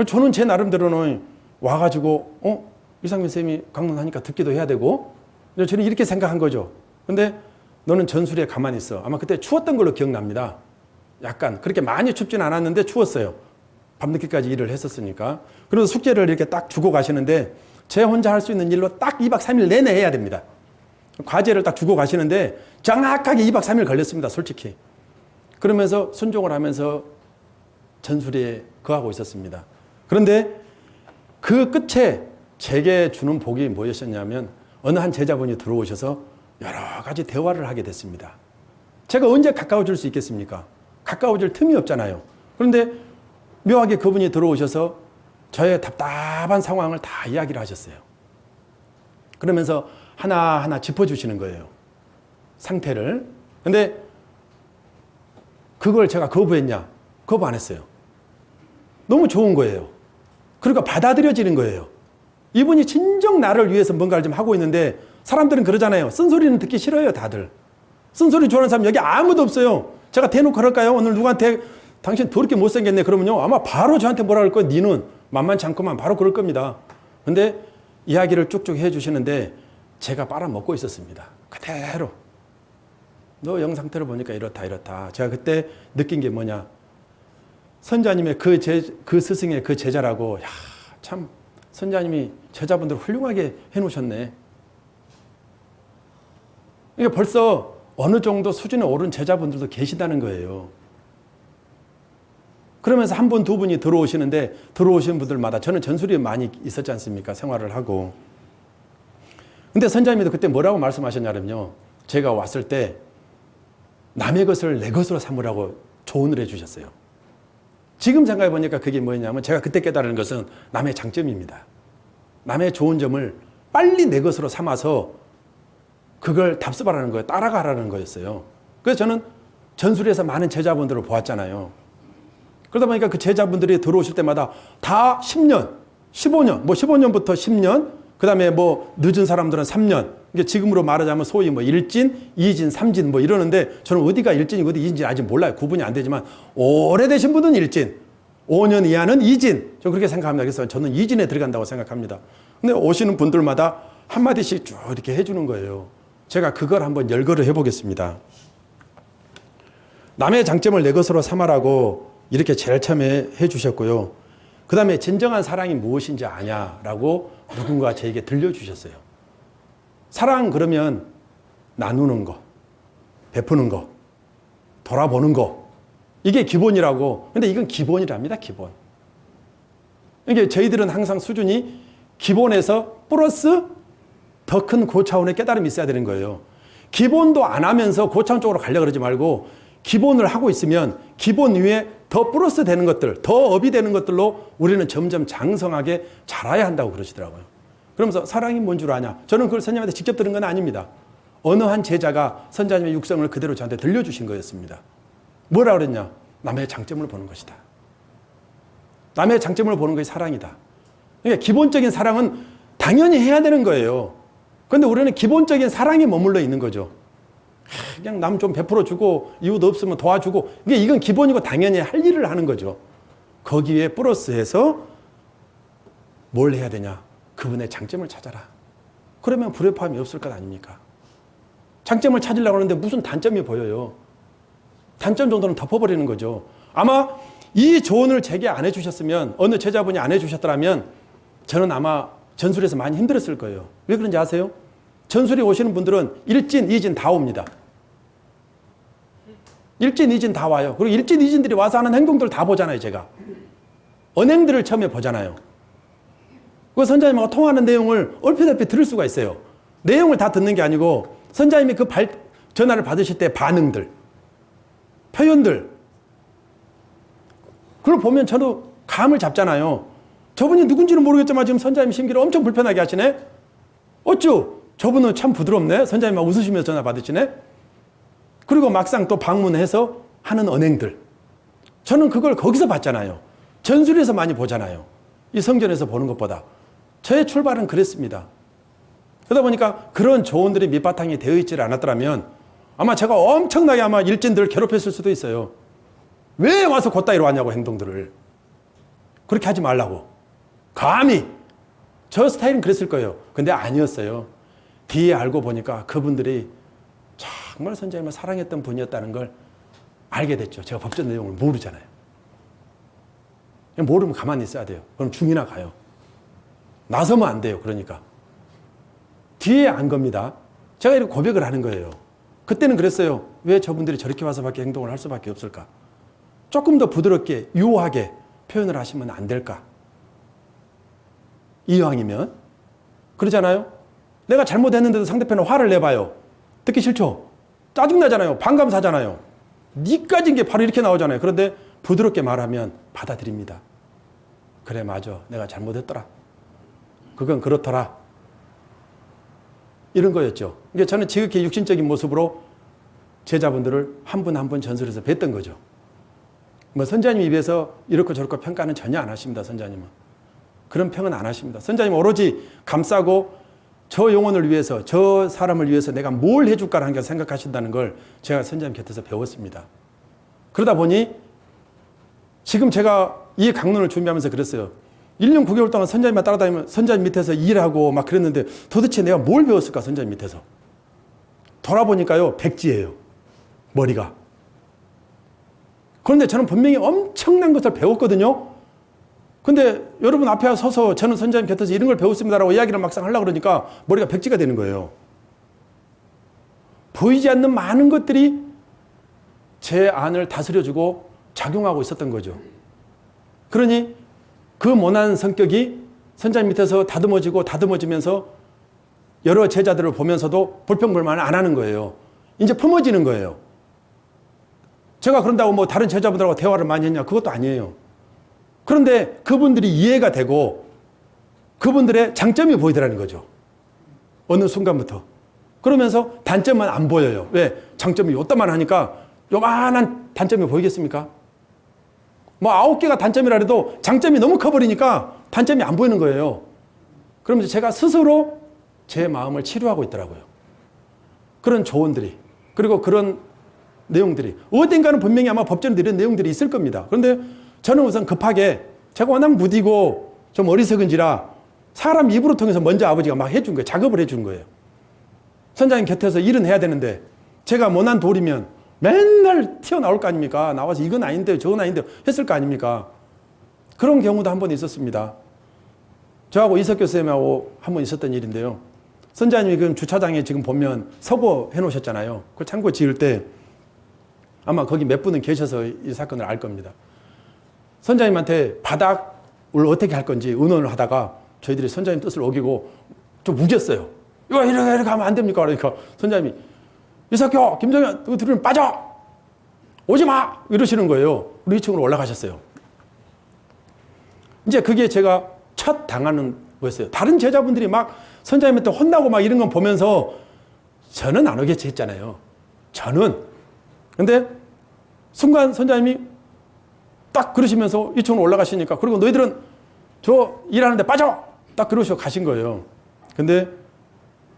저는 제 나름대로는 와가지고 이상민 쌤이 강론하니까 듣기도 해야 되고 저는 이렇게 생각한 거죠. 근데 너는 전술에 가만히 있어. 아마 그때 추웠던 걸로 기억납니다. 약간 그렇게 많이 춥진 않았는데 추웠어요. 밤늦게까지 일을 했었으니까. 그래서 숙제를 이렇게 딱 주고 가시는데 제 혼자 할 수 있는 일로 딱 2박 3일 내내 해야 됩니다. 과제를 딱 주고 가시는데 정확하게 2박 3일 걸렸습니다. 솔직히. 그러면서 순종을 하면서 전술에 거하고 있었습니다. 그런데 그 끝에 제게 주는 복이 무엇이었냐면 어느 한 제자분이 들어오셔서 여러 가지 대화를 하게 됐습니다. 제가 언제 가까워질 수 있겠습니까? 가까워질 틈이 없잖아요. 그런데 묘하게 그분이 들어오셔서 저의 답답한 상황을 다 이야기를 하셨어요. 그러면서 하나하나 짚어주시는 거예요. 상태를. 근데 그걸 제가 거부했냐? 거부 안 했어요. 너무 좋은 거예요. 그러니까 받아들여지는 거예요. 이분이 진정 나를 위해서 뭔가를 좀 하고 있는데 사람들은 그러잖아요. 쓴소리는 듣기 싫어요, 다들. 쓴소리 좋아하는 사람 여기 아무도 없어요. 제가 대놓고 그럴까요? 오늘 누구한테 당신 더럽게 못생겼네 그러면요. 아마 바로 저한테 뭐라 그럴 거예요. 니는 만만치 않고만 바로 그럴 겁니다. 근데 이야기를 쭉쭉 해주시는데 제가 빨아먹고 있었습니다. 그대로. 너 영 상태를 보니까 이렇다. 제가 그때 느낀 게 뭐냐. 선자님의 그 스승의 그 제자라고, 야, 참, 선자님이 제자분들 훌륭하게 해놓으셨네. 이게 벌써 어느 정도 수준에 오른 제자분들도 계시다는 거예요. 그러면서 한 분, 두 분이 들어오시는데 들어오신 분들마다 저는 전술이 많이 있었지 않습니까? 생활을 하고. 근데 선자님도 그때 뭐라고 말씀하셨냐면요. 제가 왔을 때 남의 것을 내 것으로 삼으라고 조언을 해주셨어요. 지금 생각해 보니까 그게 뭐냐면 제가 그때 깨달은 것은 남의 장점입니다. 남의 좋은 점을 빨리 내 것으로 삼아서 그걸 답습하라는 거예요. 따라가라는 거였어요. 그래서 저는 전술에서 많은 제자분들을 보았잖아요. 그러다 보니까 그 제자분들이 들어오실 때마다 다 10년, 15년, 뭐 15년부터 10년, 그 다음에 뭐 늦은 사람들은 3년, 이게 지금으로 말하자면 소위 뭐 1진, 2진, 3진 뭐 이러는데 저는 어디가 1진이고 어디 2진인지 아직 몰라요. 구분이 안 되지만 오래되신 분은 1진, 5년 이하는 2진. 저 그렇게 생각합니다. 그래서 저는 2진에 들어간다고 생각합니다. 근데 오시는 분들마다 한마디씩 쭉 이렇게 해주는 거예요. 제가 그걸 한번 열거를 해보겠습니다. 남의 장점을 내 것으로 삼아라고 이렇게 제일 처음에 해주셨고요. 그 다음에 진정한 사랑이 무엇인지 아냐라고 누군가 저에게 들려주셨어요. 사랑 그러면 나누는 거, 베푸는 거, 돌아보는 거, 이게 기본이라고. 근데 이건 기본이랍니다. 기본. 이게 저희들은 항상 수준이 기본에서 플러스 더 큰 고차원의 깨달음이 있어야 되는 거예요. 기본도 안 하면서 고차원 쪽으로 가려고 그러지 말고 기본을 하고 있으면 기본 위에 더 플러스 되는 것들, 더 업이 되는 것들로 우리는 점점 장성하게 자라야 한다고 그러시더라고요. 그러면서 사랑이 뭔 줄 아냐? 저는 그걸 선생님한테 직접 들은 건 아닙니다. 어느 한 제자가 선자님의 육성을 그대로 저한테 들려주신 거였습니다. 뭐라 그랬냐? 남의 장점을 보는 것이다. 남의 장점을 보는 것이 사랑이다. 그러니까 기본적인 사랑은 당연히 해야 되는 거예요. 그런데 우리는 기본적인 사랑에 머물러 있는 거죠. 그냥 남 좀 베풀어주고 이웃 없으면 도와주고 이건 기본이고 당연히 할 일을 하는 거죠. 거기에 플러스해서 뭘 해야 되냐? 그분의 장점을 찾아라. 그러면 불협화음이 없을 것 아닙니까? 장점을 찾으려고 하는데 무슨 단점이 보여요. 단점 정도는 덮어버리는 거죠. 아마 이 조언을 제게 안 해주셨으면, 어느 제자분이 안 해주셨더라면 저는 아마 전술에서 많이 힘들었을 거예요. 왜 그런지 아세요? 전술에 오시는 분들은 일진, 이진 다 옵니다. 일진, 이진 다 와요. 그리고 일진, 이진들이 와서 하는 행동들 다 보잖아요, 제가. 언행들을 처음에 보잖아요. 그 선자님하고 통화하는 내용을 얼핏얼핏 들을 수가 있어요. 내용을 다 듣는 게 아니고 선자님이 그 전화를 받으실 때 반응들, 표현들, 그걸 보면 저도 감을 잡잖아요. 저분이 누군지는 모르겠지만 지금 선자님 심기를 엄청 불편하게 하시네? 어쭈? 저분은 참 부드럽네? 선자님하고 웃으시면서 전화 받으시네? 그리고 막상 또 방문해서 하는 언행들. 저는 그걸 거기서 봤잖아요. 전술에서 많이 보잖아요. 이 성전에서 보는 것보다. 저의 출발은 그랬습니다. 그러다 보니까 그런 조언들이 밑바탕이 되어 있지를 않았더라면 아마 제가 엄청나게 아마 일진들을 괴롭혔을 수도 있어요. 왜 와서 곧다이로 하냐고, 행동들을. 그렇게 하지 말라고. 감히. 저 스타일은 그랬을 거예요. 근데 아니었어요. 뒤에 알고 보니까 그분들이 정말 선생님을 사랑했던 분이었다는 걸 알게 됐죠. 제가 법전 내용을 모르잖아요. 모르면 가만히 있어야 돼요. 그럼 중이나 가요. 나서면 안 돼요. 그러니까. 뒤에 안 겁니다. 제가 이렇게 고백을 하는 거예요. 그때는 그랬어요. 왜 저분들이 저렇게 와서밖에 행동을 할 수밖에 없을까? 조금 더 부드럽게, 유하게 표현을 하시면 안 될까? 이왕이면. 그러잖아요. 내가 잘못했는데도 상대편은 화를 내봐요. 듣기 싫죠? 짜증나잖아요. 반감사잖아요. 니까진 게 바로 이렇게 나오잖아요. 그런데 부드럽게 말하면 받아들입니다. 그래, 맞아. 내가 잘못했더라. 그건 그렇더라. 이런 거였죠. 그러니까 저는 지극히 육신적인 모습으로 제자분들을 한 분 한 분 전설에서 뵀던 거죠. 뭐 선자님 입에서 이렇고 저렇고 평가는 전혀 안 하십니다. 선자님은. 그런 평은 안 하십니다. 선자님은 오로지 감싸고 저 영혼을 위해서, 저 사람을 위해서 내가 뭘 해줄까라는 걸 생각하신다는 걸 제가 선자님 곁에서 배웠습니다. 그러다 보니 지금 제가 이 강론을 준비하면서 그랬어요. 1년 9개월 동안 선자님만 따라다니면 선자님 밑에서 일하고 막 그랬는데 도대체 내가 뭘 배웠을까, 선자님 밑에서. 돌아보니까요, 백지예요. 머리가. 그런데 저는 분명히 엄청난 것을 배웠거든요. 근데 여러분 앞에 서서 저는 선자님 곁에서 이런 걸 배웠습니다라고 이야기를 막상 하려고 그러니까 머리가 백지가 되는 거예요. 보이지 않는 많은 것들이 제 안을 다스려주고 작용하고 있었던 거죠. 그러니 그 모난 성격이 선자님 밑에서 다듬어지면서 여러 제자들을 보면서도 불평불만을 안 하는 거예요. 이제 품어지는 거예요. 제가 그런다고 뭐 다른 제자분들하고 대화를 많이 했냐? 그것도 아니에요. 그런데 그분들이 이해가 되고 그분들의 장점이 보이더라는 거죠. 어느 순간부터. 그러면서 단점은 안 보여요. 왜? 장점이 요따만 하니까 요만한 단점이 보이겠습니까? 뭐 9개가 단점이라 해도 장점이 너무 커버리니까 단점이 안 보이는 거예요. 그러면서 제가 스스로 제 마음을 치료하고 있더라고요. 그런 조언들이, 그리고 그런 내용들이 어딘가는 분명히 아마 법전에 이런 내용들이 있을 겁니다. 그런데 저는 우선 급하게, 제가 워낙 무디고 좀 어리석은지라 사람 입으로 통해서 먼저 아버지가 막 해준 거예요. 작업을 해준 거예요. 선장님 곁에서 일은 해야 되는데 제가 모난 돌이면 맨날 튀어나올 거 아닙니까? 나와서 이건 아닌데 저건 아닌데 했을 거 아닙니까? 그런 경우도 한 번 있었습니다. 저하고 이석교 쌤하고 한 번 있었던 일인데요. 선장님이 그 주차장에 지금 보면 서고 해놓으셨잖아요. 그 창고 지을 때 아마 거기 몇 분은 계셔서 이 사건을 알 겁니다. 선장님한테 바닥을 어떻게 할 건지 의논을 하다가 저희들이 선장님 뜻을 어기고 좀 우겼어요. 이거 이렇게 하면 안 됩니까? 그러니까 선장님이 이석교, 김정현, 이거 들으면 빠져! 오지 마! 이러시는 거예요. 우리 2층으로 올라가셨어요. 이제 그게 제가 첫 당하는 거였어요. 다른 제자분들이 막 선장님한테 혼나고 막 이런 건 보면서 저는 안 오겠지 했잖아요. 저는. 근데 순간 선장님이 딱 그러시면서 2층으로 올라가시니까, 그리고 너희들은 저 일하는데 빠져! 딱 그러시고 가신 거예요. 근데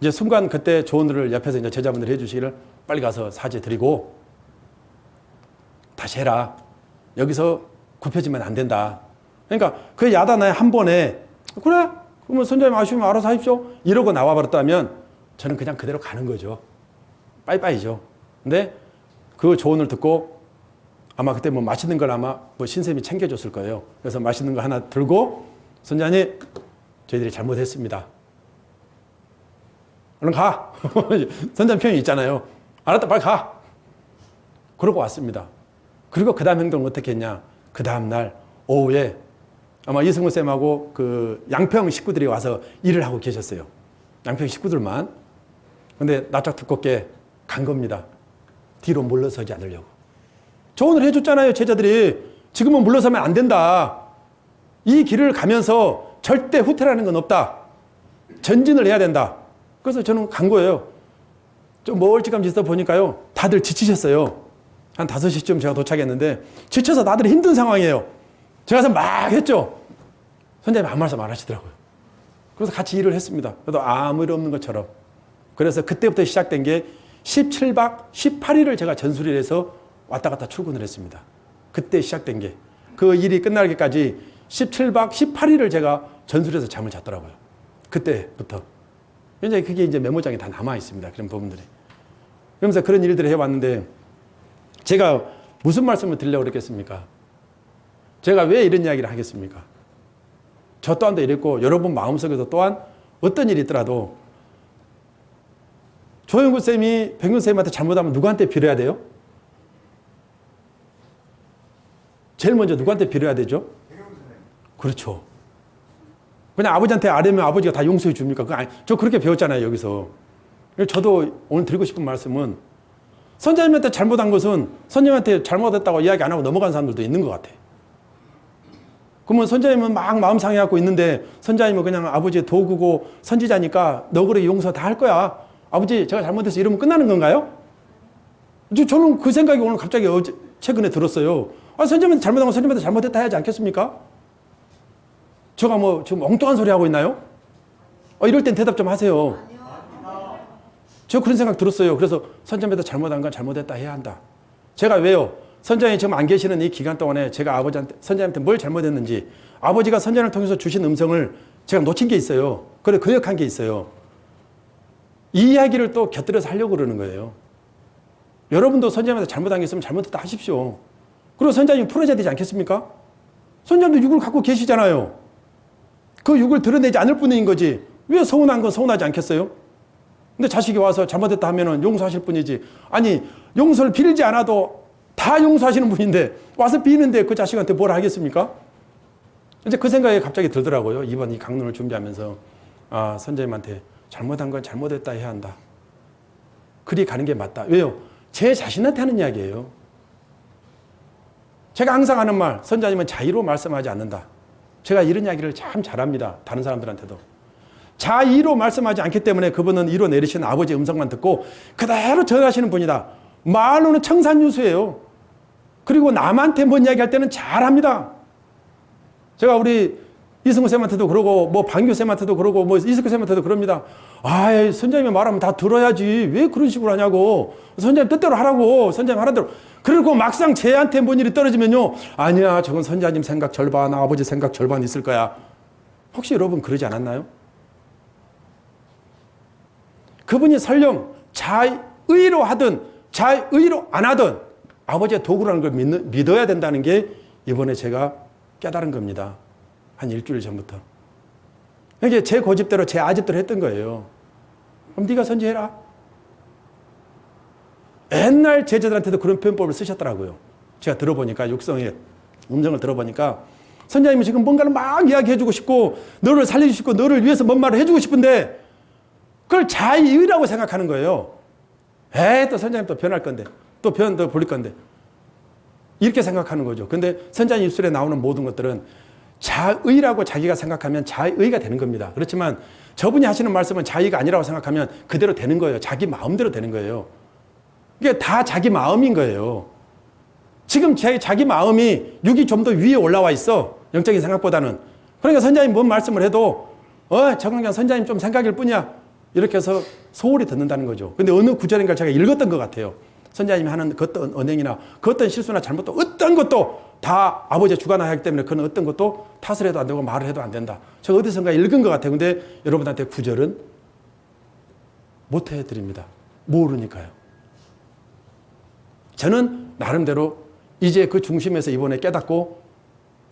이제 순간 그때 조언을 옆에서 이제 제자분들이 해주시기를 빨리 가서 사죄 드리고 다시 해라. 여기서 굽혀지면 안 된다. 그러니까 그 야단에 한 번에 그래? 그러면 선장님 아쉬우면 알아서 하십시오. 이러고 나와버렸다면 저는 그냥 그대로 가는 거죠. 빠이빠이죠. 근데 그 조언을 듣고 아마 그때 뭐 맛있는 걸 아마 뭐 신쌤이 챙겨줬을 거예요. 그래서 맛있는 거 하나 들고 선장님 저희들이 잘못했습니다. 얼른 가. 선장 표현이 있잖아요. 알았다 빨리 가. 그러고 왔습니다. 그리고 그 다음 행동은 어떻게 했냐. 그 다음 날 오후에 아마 이승우 쌤하고 그 양평 식구들이 와서 일을 하고 계셨어요. 양평 식구들만. 근데 낯짝 두껍게 간 겁니다. 뒤로 물러서지 않으려고. 조언을 해줬잖아요, 제자들이. 지금은 물러서면 안 된다. 이 길을 가면서 절대 후퇴라는 건 없다. 전진을 해야 된다. 그래서 저는 간 거예요. 좀 멀찌감치 있어 보니까요. 다들 지치셨어요. 한 5시쯤 제가 도착했는데 지쳐서 다들 힘든 상황이에요. 제가 가서 막 했죠. 선생님이 아무 말씀 안 하시더라고요. 그래서 같이 일을 했습니다. 그래도 아무 일 없는 것처럼. 그래서 그때부터 시작된 게 17박 18일을 제가 전술을 해서 왔다 갔다 출근을 했습니다. 그때 시작된 게. 그 일이 끝나기까지 17박 18일을 제가 전술해서 잠을 잤더라고요. 그때부터. 이제 그게 이제 메모장에 다 남아 있습니다. 그런 부분들이. 그러면서 그런 일들을 해왔는데 제가 무슨 말씀을 드리려고 그랬겠습니까? 제가 왜 이런 이야기를 하겠습니까? 저 또한도 이랬고 여러분 마음속에서 또한 어떤 일이 있더라도 조영구 쌤이 백윤 쌤한테 잘못하면 누구한테 빌어야 돼요? 제일 먼저 누구한테 빌어야 되죠? 그렇죠. 그냥 아버지한테 아뢰면 아버지가 다 용서해 줍니까? 저 그렇게 배웠잖아요, 여기서. 저도 오늘 드리고 싶은 말씀은 선생님한테 잘못한 것은 선생님한테 잘못했다고 이야기 안 하고 넘어간 사람들도 있는 것 같아요. 그러면 선장님은 막 마음 상해갖고 있는데 선장님은 그냥 아버지의 도구고 선지자니까 너그럽게 용서 다 할 거야. 아버지 제가 잘못해서 이러면 끝나는 건가요? 저는 그 생각이 오늘 갑자기 최근에 들었어요. 선생님한테 잘못한 건 선생님한테 잘못했다 해야지 않겠습니까? 제가 뭐 지금 엉뚱한 소리 하고 있나요? 이럴 땐 대답 좀 하세요. 저 그런 생각 들었어요. 그래서 선장님한테 잘못한 건 잘못했다 해야 한다. 제가 왜요? 선장이 지금 안 계시는 이 기간 동안에 제가 아버지한테, 선장님한테 뭘 잘못했는지 아버지가 선장을 통해서 주신 음성을 제가 놓친 게 있어요. 그래, 거역한 게 있어요. 이 이야기를 또 곁들여서 하려고 그러는 거예요. 여러분도 선장님한테 잘못한 게 있으면 잘못했다 하십시오. 그리고 선장님이 풀어줘야 되지 않겠습니까? 선장님도 육을 갖고 계시잖아요. 그 육을 드러내지 않을 뿐인 거지. 왜 서운한 건 서운하지 않겠어요? 근데 자식이 와서 잘못했다 하면은 용서하실 뿐이지. 아니, 용서를 빌지 않아도 다 용서하시는 분인데 와서 비는데 그 자식한테 뭘 하겠습니까? 이제 그 생각이 갑자기 들더라고요. 이번 이 강론을 준비하면서 선생님한테 잘못한 건 잘못했다 해야 한다. 그리 가는 게 맞다. 왜요? 제 자신한테 하는 이야기예요. 제가 항상 하는 말, 선자님은 자의로 말씀하지 않는다. 제가 이런 이야기를 참 잘합니다. 다른 사람들한테도. 자의로 말씀하지 않기 때문에 그분은 이로 내리신 아버지의 음성만 듣고 그대로 전하시는 분이다. 말로는 청산유수예요. 그리고 남한테 뭔 이야기할 때는 잘합니다. 제가 우리 이승우 쌤한테도 그러고 뭐 방규 쌤한테도 그러고 뭐 이승우 쌤한테도 그럽니다. 선생님이 말하면 다 들어야지. 왜 그런 식으로 하냐고. 선생님 뜻대로 하라고. 선생님 하라는 대로. 그리고 막상 쟤한테 뭔 일이 떨어지면요. 아니야, 저건 선자님 생각 절반, 아버지 생각 절반 있을 거야. 혹시 여러분 그러지 않았나요? 그분이 설령 자의로 하든 자의로 안 하든 아버지의 도구라는 걸 믿어야 된다는 게 이번에 제가 깨달은 겁니다. 한 일주일 전부터. 이게 제 고집대로 제 아집대로 했던 거예요. 그럼 네가 선지해라. 옛날 제자들한테도 그런 표현법을 쓰셨더라고요. 제가 들어보니까 육성의 음성을 들어보니까 선자님이 지금 뭔가를 막 이야기해주고 싶고 너를 살려주고 너를 위해서 뭔 말을 해주고 싶은데 그걸 자의라고 생각하는 거예요. 또 선자님 또 변할 건데 또 변 더 불릴 건데 이렇게 생각하는 거죠. 근데 선자님 입술에 나오는 모든 것들은 자의라고 자기가 생각하면 자의가 되는 겁니다. 그렇지만 저분이 하시는 말씀은 자의가 아니라고 생각하면 그대로 되는 거예요. 자기 마음대로 되는 거예요. 이게 다 자기 마음인 거예요. 지금 자기 마음이 육이 좀 더 위에 올라와 있어. 영적인 생각보다는. 그러니까 선자님 뭔 말씀을 해도 저건 그냥 선자님 좀 생각일 뿐이야. 이렇게 해서 소홀히 듣는다는 거죠. 근데 어느 구절인가 제가 읽었던 것 같아요. 선자님이 하는 그 어떤 언행이나 그 어떤 실수나 잘못도 어떤 것도 다 아버지의 주관하기 때문에 그는 어떤 것도 탓을 해도 안 되고 말을 해도 안 된다. 제가 어디선가 읽은 것 같아요. 근데 여러분한테 구절은 못 해드립니다. 모르니까요. 저는 나름대로 이제 그 중심에서 이번에 깨닫고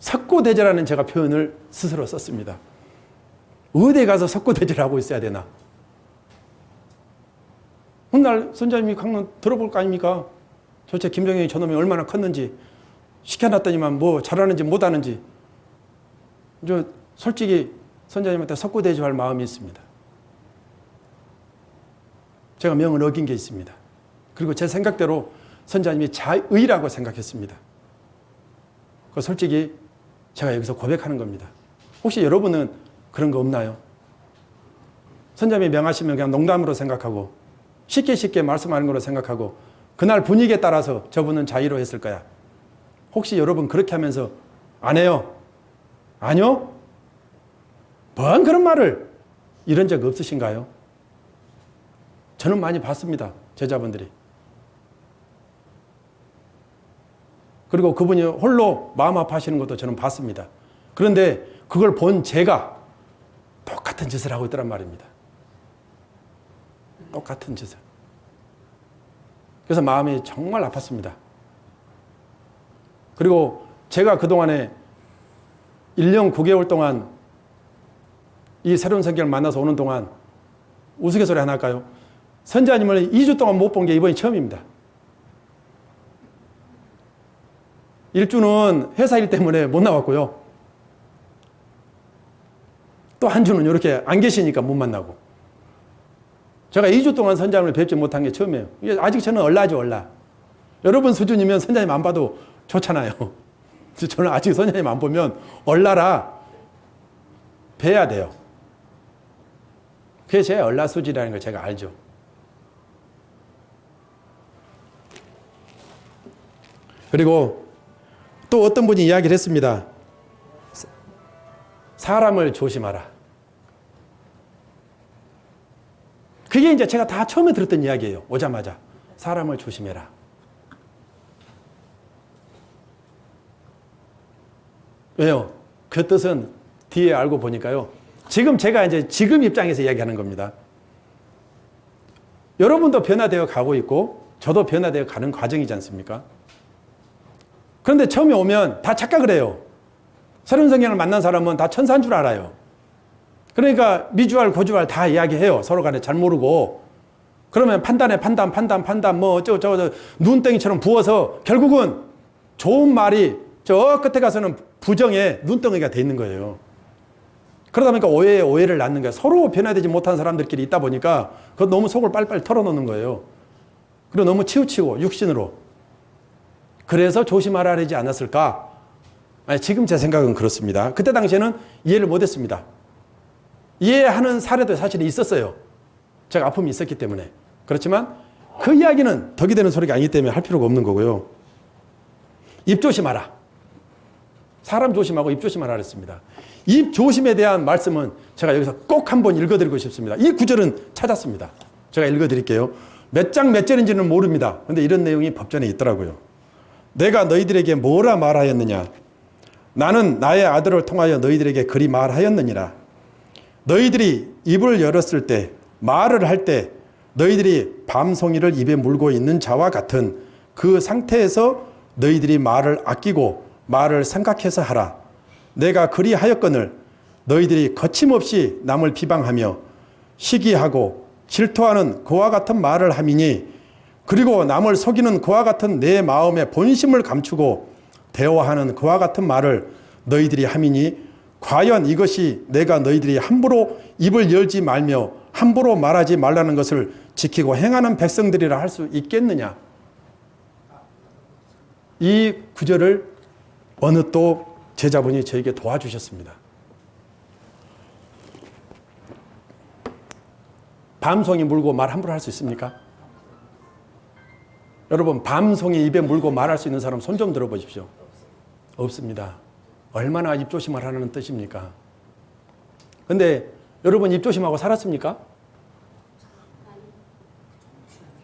석고대죄라는 제가 표현을 스스로 썼습니다. 어디에 가서 석고대죄를 하고 있어야 되나? 훗날 선자님이 강론 들어볼 거 아닙니까? 도대체 김정영이 저놈이 얼마나 컸는지, 시켜놨더니만 뭐 잘하는지 못하는지. 저 솔직히 선자님한테 석고대죄할 마음이 있습니다. 제가 명을 어긴 게 있습니다. 그리고 제 생각대로 선자님이 자의라고 생각했습니다. 그 솔직히 제가 여기서 고백하는 겁니다. 혹시 여러분은 그런 거 없나요? 선자님이 명하시면 그냥 농담으로 생각하고 쉽게 말씀하는 걸로 생각하고 그날 분위기에 따라서 저분은 자의로 했을 거야. 혹시 여러분 그렇게 하면서 안 해요? 아니요? 뭔 그런 말을 이런 적 없으신가요? 저는 많이 봤습니다. 제자분들이. 그리고 그분이 홀로 마음 아파하시는 것도 저는 봤습니다. 그런데 그걸 본 제가 똑같은 짓을 하고 있더란 말입니다. 똑같은 짓을. 그래서 마음이 정말 아팠습니다. 그리고 제가 그동안에 1년 9개월 동안 이 새로운 성경을 만나서 오는 동안 우스갯소리 하나 할까요? 선자님을 2주 동안 못 본 게 이번이 처음입니다. 1주는 회사 일 때문에 못 나왔고요. 또 한 주는 이렇게 안 계시니까 못 만나고. 제가 2주 동안 선자님을 뵙지 못한 게 처음이에요. 아직 저는 얼라죠, 얼라. 여러분 수준이면 선자님 안 봐도 좋잖아요. 저는 아직 선자님 안 보면 얼라라 뵈야 돼요. 그게 제 얼라 수준이라는 걸 제가 알죠. 그리고 또 어떤 분이 이야기를 했습니다. 사람을 조심하라. 그게 이제 제가 다 처음에 들었던 이야기예요. 오자마자. 사람을 조심해라. 왜요? 그 뜻은 뒤에 알고 보니까요. 지금 제가 이제 지금 입장에서 이야기하는 겁니다. 여러분도 변화되어 가고 있고 저도 변화되어 가는 과정이지 않습니까? 그런데 처음에 오면 다 착각을 해요. 새로운 성경을 만난 사람은 다 천사인 줄 알아요. 그러니까 미주알, 고주알 다 이야기해요. 서로 간에 잘 모르고. 그러면 판단, 뭐 어쩌고 눈덩이처럼 부어서 결국은 좋은 말이 저 끝에 가서는 부정의 눈덩이가 돼 있는 거예요. 그러다 보니까 오해에 오해를 낳는 거예요. 서로 변화되지 못한 사람들끼리 있다 보니까 그거 너무 속을 빨리빨리 털어놓는 거예요. 그리고 너무 치우치고 육신으로. 그래서 조심하라 하지 않았을까? 아니, 지금 제 생각은 그렇습니다. 그때 당시에는 이해를 못했습니다. 이해하는 사례도 사실 있었어요. 제가 아픔이 있었기 때문에. 그렇지만 그 이야기는 덕이 되는 소리가 아니기 때문에 할 필요가 없는 거고요. 입 조심하라. 사람 조심하고 입 조심하라 그랬습니다. 입 조심에 대한 말씀은 제가 여기서 꼭 한번 읽어드리고 싶습니다. 이 구절은 찾았습니다. 제가 읽어드릴게요. 몇 장 몇 절인지는 모릅니다. 그런데 이런 내용이 법전에 있더라고요. 내가 너희들에게 뭐라 말하였느냐? 나는 나의 아들을 통하여 너희들에게 그리 말하였느니라. 너희들이 입을 열었을 때, 말을 할 때 너희들이 밤송이를 입에 물고 있는 자와 같은 그 상태에서 너희들이 말을 아끼고 말을 생각해서 하라. 내가 그리 하였거늘 너희들이 거침없이 남을 비방하며 시기하고 질투하는 그와 같은 말을 함이니 그리고 남을 속이는 그와 같은 내 마음의 본심을 감추고 대화하는 그와 같은 말을 너희들이 함이니 과연 이것이 내가 너희들이 함부로 입을 열지 말며 함부로 말하지 말라는 것을 지키고 행하는 백성들이라 할 수 있겠느냐? 이 구절을 어느 또 제자분이 저에게 도와주셨습니다. 밤송이 물고 말 함부로 할 수 있습니까? 여러분, 밤송이 입에 물고 말할 수 있는 사람 손 좀 들어보십시오. 없습니다. 얼마나 입조심을 하는 뜻입니까? 근데 여러분 입조심하고 살았습니까?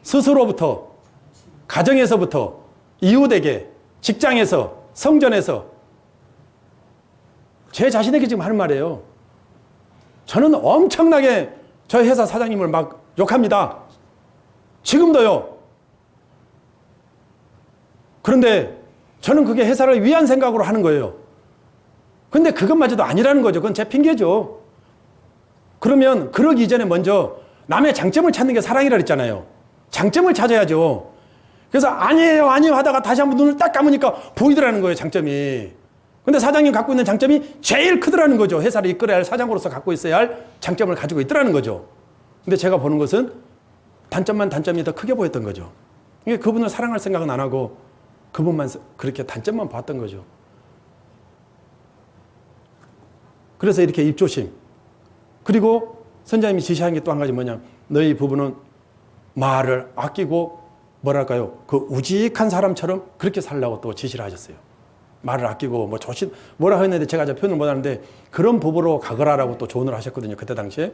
스스로부터, 가정에서부터, 이웃에게, 직장에서, 성전에서 제 자신에게 지금 하는 말이에요. 저는 엄청나게 저희 회사 사장님을 막 욕합니다. 지금도요. 그런데 저는 그게 회사를 위한 생각으로 하는 거예요. 근데 그것마저도 아니라는 거죠. 그건 제 핑계죠. 그러면 그러기 이전에 먼저 남의 장점을 찾는 게 사랑이라 그랬잖아요. 장점을 찾아야죠. 그래서 아니에요 하다가 다시 한번 눈을 딱 감으니까 보이더라는 거예요, 장점이. 근데 사장님 갖고 있는 장점이 제일 크더라는 거죠. 회사를 이끌어야 할 사장으로서 갖고 있어야 할 장점을 가지고 있더라는 거죠. 근데 제가 보는 것은 단점이 더 크게 보였던 거죠. 이게 그분을 사랑할 생각은 안 하고 그분만 그렇게 단점만 봤던 거죠. 그래서 이렇게 입조심. 그리고 선장님이 지시한 게 또 한 가지 뭐냐. 너희 부부는 말을 아끼고 뭐랄까요. 그 우직한 사람처럼 그렇게 살라고 또 지시를 하셨어요. 말을 아끼고 뭐 조심 뭐라 했는데 제가 표현을 못 하는데 그런 부부로 가거라라고 또 조언을 하셨거든요. 그때 당시에.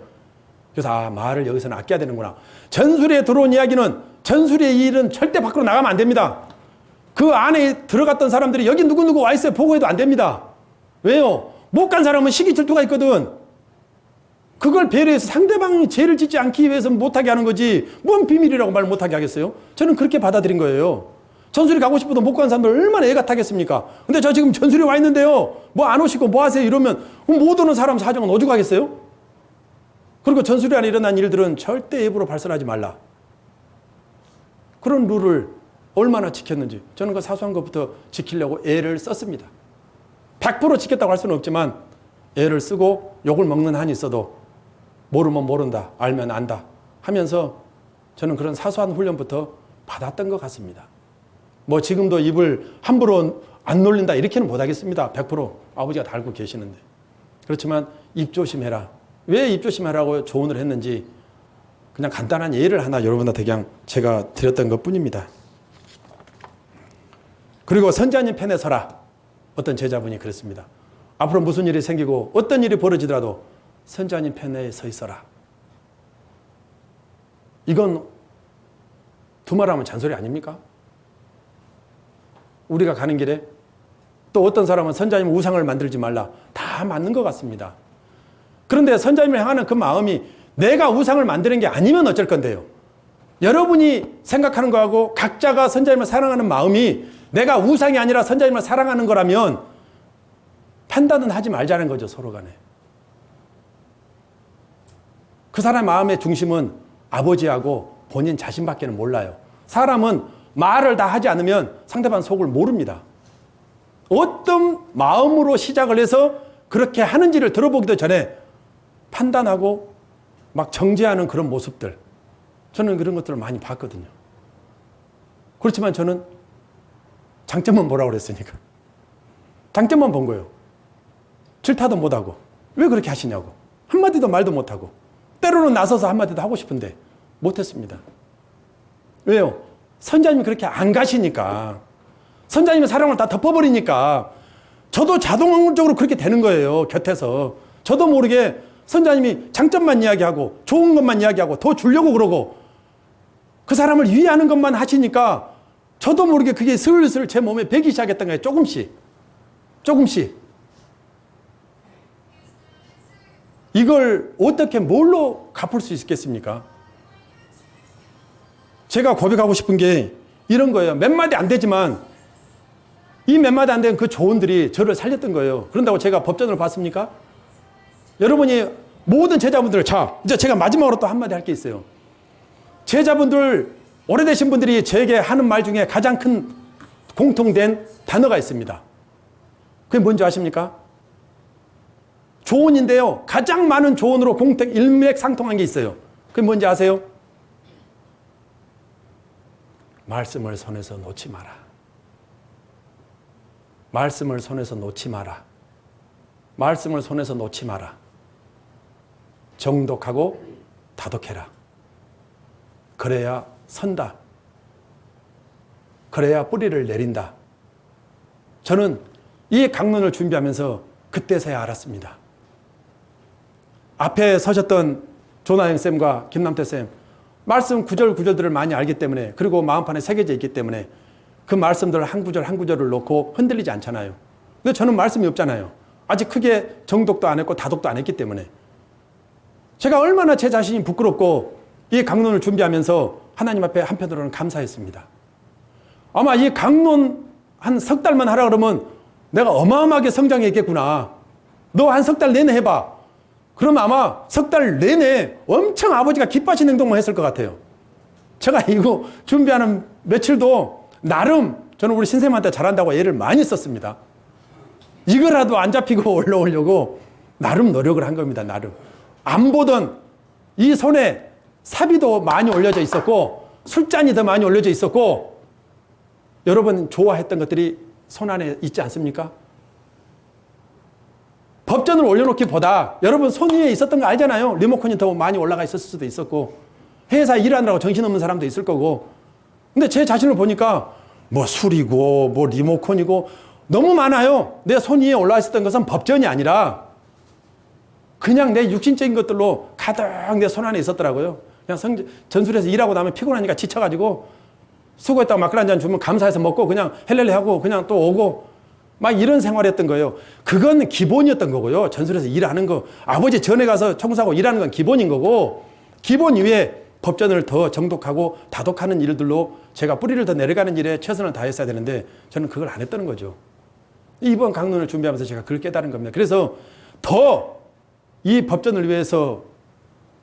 그래서 말을 여기서는 아껴야 되는구나. 전술에 들어온 이야기는 전술의 일은 절대 밖으로 나가면 안 됩니다. 그 안에 들어갔던 사람들이 여기 누구누구 와 있어요. 보고해도 안 됩니다. 왜요? 못 간 사람은 시기 질투가 있거든. 그걸 배려해서 상대방이 죄를 짓지 않기 위해서 못하게 하는 거지. 뭔 비밀이라고 말 못하게 하겠어요? 저는 그렇게 받아들인 거예요. 전술이 가고 싶어도 못 가는 사람들 얼마나 애가 타겠습니까? 근데 저 지금 전술이 와 있는데요. 뭐 안 오시고 뭐 하세요? 이러면 못 오는 사람 사정은 어디고 하겠어요? 그리고 전술이 안에 일어난 일들은 절대 예부로 발설하지 말라. 그런 룰을 얼마나 지켰는지 저는 그 사소한 것부터 지키려고 애를 썼습니다. 100% 지켰다고 할 수는 없지만 애를 쓰고 욕을 먹는 한이 있어도 모르면 모른다, 알면 안다 하면서 저는 그런 사소한 훈련부터 받았던 것 같습니다. 뭐 지금도 입을 함부로 안 놀린다 이렇게는 못하겠습니다. 100% 아버지가 다 알고 계시는데. 그렇지만 입조심해라. 왜 입조심하라고 조언을 했는지 그냥 간단한 예를 하나 여러분한테 그냥 제가 드렸던 것뿐입니다. 그리고 선지자님 편에 서라. 어떤 제자분이 그랬습니다. 앞으로 무슨 일이 생기고 어떤 일이 벌어지더라도 선지자님 편에 서 있어라. 이건 두말하면 잔소리 아닙니까? 우리가 가는 길에 또 어떤 사람은 선지자님 우상을 만들지 말라. 다 맞는 것 같습니다. 그런데 선지자님을 향하는 그 마음이 내가 우상을 만드는 게 아니면 어쩔 건데요. 여러분이 생각하는 거하고 각자가 선지자님을 사랑하는 마음이 내가 우상이 아니라 선지자님을 사랑하는 거라면 판단은 하지 말자는 거죠. 서로 간에. 그 사람 마음의 중심은 아버지하고 본인 자신밖에는 몰라요. 사람은 말을 다 하지 않으면 상대방 속을 모릅니다. 어떤 마음으로 시작을 해서 그렇게 하는지를 들어보기도 전에 판단하고 막 정죄하는 그런 모습들. 저는 그런 것들을 많이 봤거든요. 그렇지만 저는 장점은 뭐라고 그랬으니까. 장점만 본 거예요. 질타도 못하고 왜 그렇게 하시냐고. 한마디도 말도 못하고 때로는 나서서 한마디도 하고 싶은데 못했습니다. 왜요? 선지자님이 그렇게 안 가시니까. 선지자님의 사랑을 다 덮어버리니까 저도 자동적으로 그렇게 되는 거예요. 곁에서. 저도 모르게 선지자님이 장점만 이야기하고 좋은 것만 이야기하고 더 주려고 그러고 그 사람을 위하는 것만 하시니까 저도 모르게 그게 슬슬 제 몸에 배기 시작했던 거예요. 조금씩. 이걸 어떻게 뭘로 갚을 수 있겠습니까? 제가 고백하고 싶은 게 이런 거예요. 몇 마디 안 되지만 이 몇 마디 안 되는 그 조언들이 저를 살렸던 거예요. 그런다고 제가 법전으로 봤습니까? 여러분이 모든 제자분들, 자, 이제 제가 마지막으로 또 한마디 할 게 있어요. 제자분들, 오래되신 분들이 저에게 하는 말 중에 가장 큰 공통된 단어가 있습니다. 그게 뭔지 아십니까? 조언인데요. 가장 많은 조언으로 일맥상통한 게 있어요. 그게 뭔지 아세요? 말씀을 손에서 놓지 마라. 말씀을 손에서 놓지 마라. 말씀을 손에서 놓지 마라. 정독하고 다독해라. 그래야 선다. 그래야 뿌리를 내린다. 저는 이 강론을 준비하면서 그때서야 알았습니다. 앞에 서셨던 조나영 쌤과 김남태 쌤, 말씀 구절구절들을 많이 알기 때문에, 그리고 마음판에 새겨져 있기 때문에 그 말씀들을 한 구절 한 구절을 놓고 흔들리지 않잖아요. 근데 저는 말씀이 없잖아요. 아직 크게 정독도 안 했고 다독도 안 했기 때문에. 제가 얼마나 제 자신이 부끄럽고 이 강론을 준비하면서 하나님 앞에 한편으로는 감사했습니다. 아마 이 강론 한 석 달만 하라 그러면 내가 어마어마하게 성장했겠구나. 너 한 석 달 내내 해봐. 그럼 아마 석 달 내내 엄청 아버지가 기뻐하시는 행동만 했을 것 같아요. 제가 이거 준비하는 며칠도 나름 저는 우리 신쌤한테 잘한다고 애를 많이 썼습니다. 이거라도 안 잡히고 올라오려고 나름 노력을 한 겁니다. 나름. 안 보던 이 손에 사비도 많이 올려져 있었고 술잔이 더 많이 올려져 있었고 여러분 좋아했던 것들이 손 안에 있지 않습니까? 법전을 올려놓기보다 여러분 손 위에 있었던 거 알잖아요. 리모컨이 더 많이 올라가 있었을 수도 있었고 회사 일하느라고 정신없는 사람도 있을 거고. 근데 제 자신을 보니까 뭐 술이고 뭐 리모컨이고 너무 많아요. 내 손 위에 올라와 있었던 것은 법전이 아니라 그냥 내 육신적인 것들로 가득 내 손 안에 있었더라고요. 그냥 전술에서 일하고 나면 피곤하니까 지쳐가지고 수고했다고 막걸리 한 잔 주면 감사해서 먹고 그냥 헬렐레 하고 그냥 또 오고 막 이런 생활했던 거예요. 그건 기본이었던 거고요. 전술에서 일하는 거, 아버지 전에 가서 청소하고 일하는 건 기본인 거고, 기본 이외에 법전을 더 정독하고 다독하는 일들로 제가 뿌리를 더 내려가는 일에 최선을 다했어야 되는데 저는 그걸 안 했다는 거죠. 이번 강론을 준비하면서 제가 그걸 깨달은 겁니다. 그래서 더 이 법전을 위해서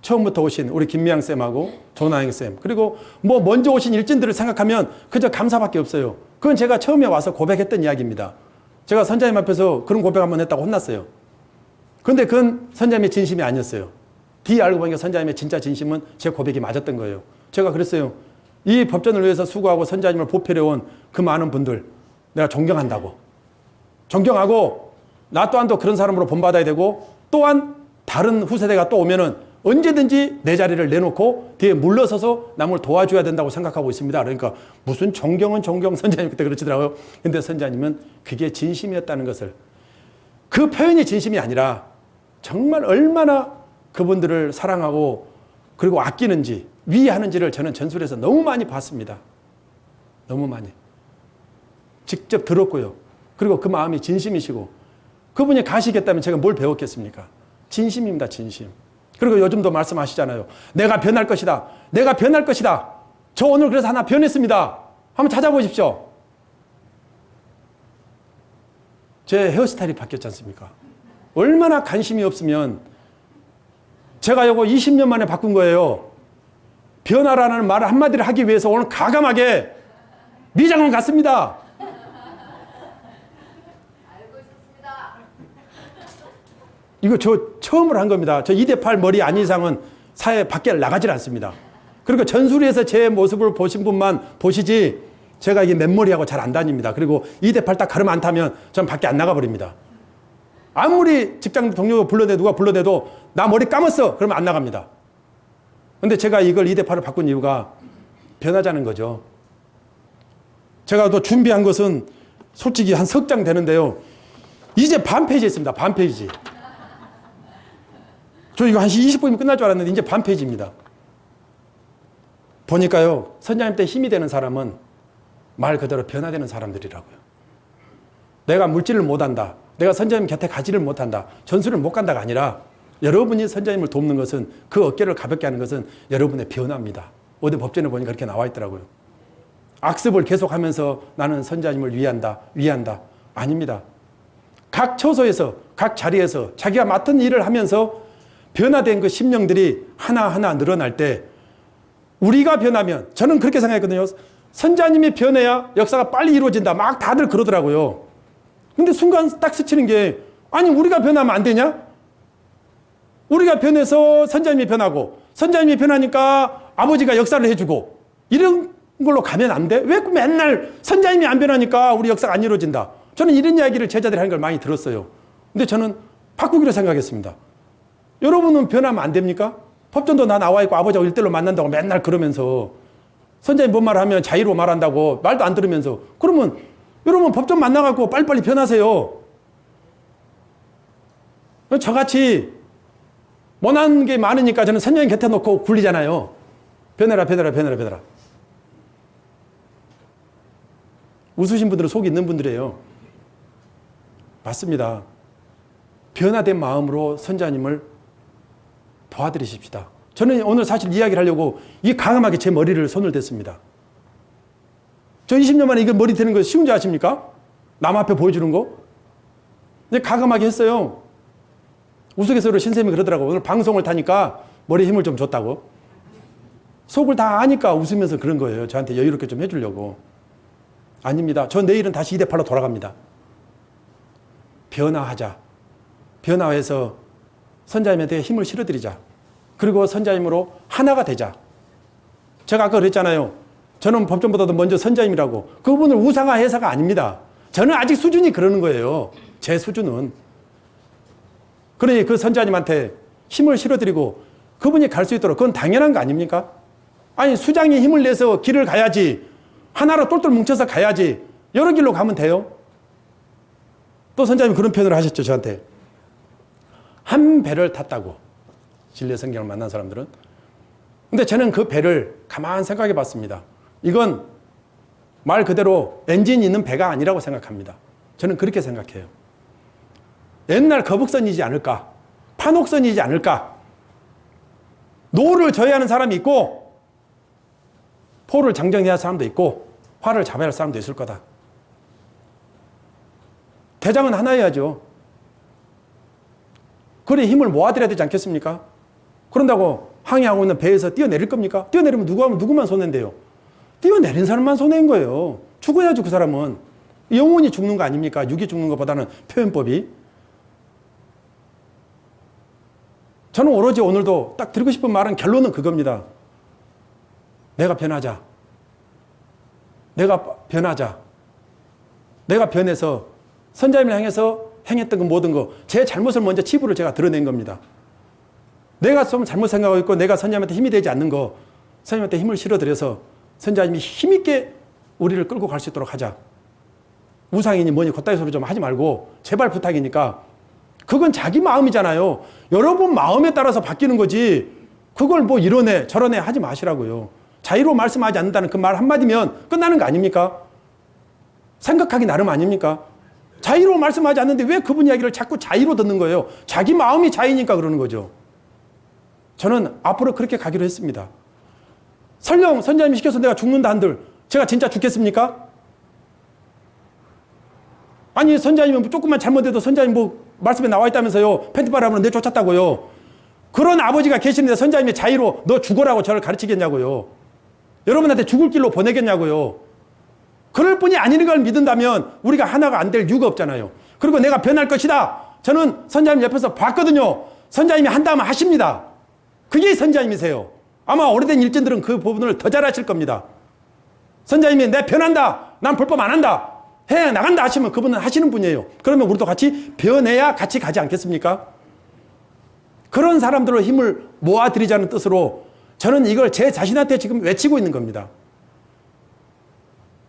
처음부터 오신 우리 김미양 쌤하고 조나영 쌤, 그리고 뭐 먼저 오신 일진들을 생각하면 그저 감사밖에 없어요. 그건 제가 처음에 와서 고백했던 이야기입니다. 제가 선자님 앞에서 그런 고백 한번 했다고 혼났어요. 그런데 그건 선자님의 진심이 아니었어요. 뒤에 알고 보니까 선자님의 진짜 진심은 제 고백이 맞았던 거예요. 제가 그랬어요. 이 법전을 위해서 수고하고 선자님을 보필해온 그 많은 분들 내가 존경한다고. 존경하고 나 또한도 그런 사람으로 본받아야 되고 또한 다른 후세대가 또 오면은 언제든지 내 자리를 내놓고 뒤에 물러서서 남을 도와줘야 된다고 생각하고 있습니다. 그러니까 무슨 존경은 존경, 선자님 그때 그러시더라고요. 근데 선자님은 그게 진심이었다는 것을, 그 표현이 진심이 아니라 정말 얼마나 그분들을 사랑하고 그리고 아끼는지 위하는지를 저는 전술에서 너무 많이 봤습니다. 너무 많이. 직접 들었고요. 그리고 그 마음이 진심이시고 그분이 가시겠다면 제가 뭘 배웠겠습니까? 진심입니다. 진심. 그리고 요즘도 말씀하시잖아요. 내가 변할 것이다. 내가 변할 것이다. 저 오늘 그래서 하나 변했습니다. 한번 찾아보십시오. 제 헤어스타일이 바뀌었지 않습니까? 얼마나 관심이 없으면 제가 이거 20년 만에 바꾼 거예요. 변화라는 말 한마디를 하기 위해서 오늘 가감하게 미장원 갔습니다. 이거 저 처음으로 한 겁니다. 저 2대8 머리 안 이상은 사회 밖에 나가질 않습니다. 그리고 전술에서 제 모습을 보신 분만 보시지 제가 이게 맨머리하고 잘 안 다닙니다. 그리고 2대8 딱 걸음 안 타면 전 밖에 안 나가버립니다. 아무리 직장 동료 누가 불러대도 나 머리 감았어 그러면 안 나갑니다. 근데 제가 이걸 2대8을 바꾼 이유가 변하자는 거죠. 제가 또 준비한 것은 솔직히 한 석 장 되는데요. 이제 반 페이지 있습니다. 반 페이지. 저 이거 한 20분이면 끝날 줄 알았는데 이제 반 페이지입니다. 보니까요. 선장님 때 힘이 되는 사람은 말 그대로 변화되는 사람들이라고요. 내가 물질을 못한다. 내가 선장님 곁에 가지를 못한다. 전술을 못 간다가 아니라 여러분이 선장님을 돕는 것은 그 어깨를 가볍게 하는 것은 여러분의 변화입니다. 어디 법전에 보니까 그렇게 나와 있더라고요. 악습을 계속하면서 나는 선장님을 위한다. 아닙니다. 각 처소에서 각 자리에서 자기가 맡은 일을 하면서 변화된 그 심령들이 하나하나 늘어날 때 우리가 변하면 저는 그렇게 생각했거든요. 선자님이 변해야 역사가 빨리 이루어진다. 막 다들 그러더라고요. 근데 순간 딱 스치는 게 아니 우리가 변하면 안 되냐? 우리가 변해서 선자님이 변하고 선자님이 변하니까 아버지가 역사를 해주고 이런 걸로 가면 안 돼? 왜 맨날 선자님이 안 변하니까 우리 역사가 안 이루어진다. 저는 이런 이야기를 제자들이 하는 걸 많이 들었어요. 근데 저는 바꾸기로 생각했습니다. 여러분은 변하면 안 됩니까? 법전도 나 나와 있고 아버지하고 일대일로 만난다고 맨날 그러면서 선자님 뭔 말 하면 자의로 말한다고 말도 안 들으면서 그러면 여러분 법전 만나갖고 빨리빨리 변하세요. 저같이 원하는 게 많으니까 저는 선자님 곁에 놓고 굴리잖아요. 변해라 변해라 변해라 변해라. 웃으신 분들은 속이 있는 분들이에요. 맞습니다. 변화된 마음으로 선자님을 도와드리십시다. 저는 오늘 사실 이야기를 하려고 이 강함하게 제 머리를 손을 댔습니다. 저 20년 만에 이거 머리 대는 거 쉬운 줄 아십니까? 남 앞에 보여주는 거? 근데 가감하게 했어요. 우스갯소리로 신쌤이 그러더라고. 오늘 방송을 타니까 머리에 힘을 좀 줬다고. 속을 다 아니까 웃으면서 그런 거예요. 저한테 여유롭게 좀 해주려고. 아닙니다. 저 내일은 다시 2대8로 돌아갑니다. 변화하자. 변화해서 선자님한테 힘을 실어드리자. 그리고 선자님으로 하나가 되자. 제가 아까 그랬잖아요. 저는 법전보다도 먼저 선자님이라고. 그분을 우상화 해서가 아닙니다. 저는 아직 수준이 그러는 거예요. 제 수준은. 그러니 그 선자님한테 힘을 실어드리고 그분이 갈 수 있도록 그건 당연한 거 아닙니까? 아니 수장이 힘을 내서 길을 가야지. 하나로 똘똘 뭉쳐서 가야지. 여러 길로 가면 돼요. 또 선자님이 그런 표현을 하셨죠. 저한테. 한 배를 탔다고. 진리의 성경을 만난 사람들은. 근데 저는 그 배를 가만 생각해 봤습니다. 이건 말 그대로 엔진이 있는 배가 아니라고 생각합니다. 저는 그렇게 생각해요. 옛날 거북선이지 않을까? 판옥선이지 않을까? 노를 져야 하는 사람이 있고 포를 장정해야 할 사람도 있고 활을 잡아야 할 사람도 있을 거다. 대장은 하나여야죠. 그래 힘을 모아드려야 되지 않겠습니까? 그런다고 항해하고 있는 배에서 뛰어내릴 겁니까? 뛰어내리면 누구만 손해인데요? 뛰어내린 사람만 손해인 거예요. 죽어야죠, 그 사람은. 영원히 죽는 거 아닙니까? 육이 죽는 것보다는 표현법이. 저는 오로지 오늘도 딱 드리고 싶은 말은 결론은 그겁니다. 내가 변하자. 내가 변하자. 내가 변해서 선자님을 향해서 행했던 그 모든 거, 제 잘못을 먼저 치부를 제가 드러낸 겁니다. 내가 좀 잘못 생각하고 있고 내가 선자님한테 힘이 되지 않는 거, 선자님한테 힘을 실어드려서 선자님이 힘있게 우리를 끌고 갈 수 있도록 하자. 우상이니 뭐니 걷다리 소리 좀 하지 말고 제발 부탁이니까. 그건 자기 마음이잖아요. 여러분 마음에 따라서 바뀌는 거지 그걸 뭐 이러네 저러네 하지 마시라고요. 자의로 말씀하지 않는다는 그 말 한마디면 끝나는 거 아닙니까? 생각하기 나름 아닙니까? 자의로 말씀하지 않는데 왜 그분 이야기를 자꾸 자의로 듣는 거예요? 자기 마음이 자의니까 그러는 거죠. 저는 앞으로 그렇게 가기로 했습니다. 설령 선자님이 시켜서 내가 죽는다 한들 제가 진짜 죽겠습니까? 아니 선자님은 조금만 잘못해도 선자님 뭐 말씀에 나와 있다면서요. 팬티바람으로 내쫓았다고요. 그런 아버지가 계시는데 선자님이 자의로 너 죽어라고 저를 가르치겠냐고요. 여러분한테 죽을 길로 보내겠냐고요. 그럴 뿐이 아닌 걸 믿는다면 우리가 하나가 안 될 이유가 없잖아요. 그리고 내가 변할 것이다. 저는 선자님 옆에서 봤거든요. 선자님이 한다면 하십니다. 그게 선자님이세요. 아마 오래된 일진들은 그 부분을 더 잘하실 겁니다. 선자님이 내 변한다. 난 불법 안 한다. 해 나간다 하시면 그분은 하시는 분이에요. 그러면 우리도 같이 변해야 같이 가지 않겠습니까? 그런 사람들로 힘을 모아드리자는 뜻으로 저는 이걸 제 자신한테 지금 외치고 있는 겁니다.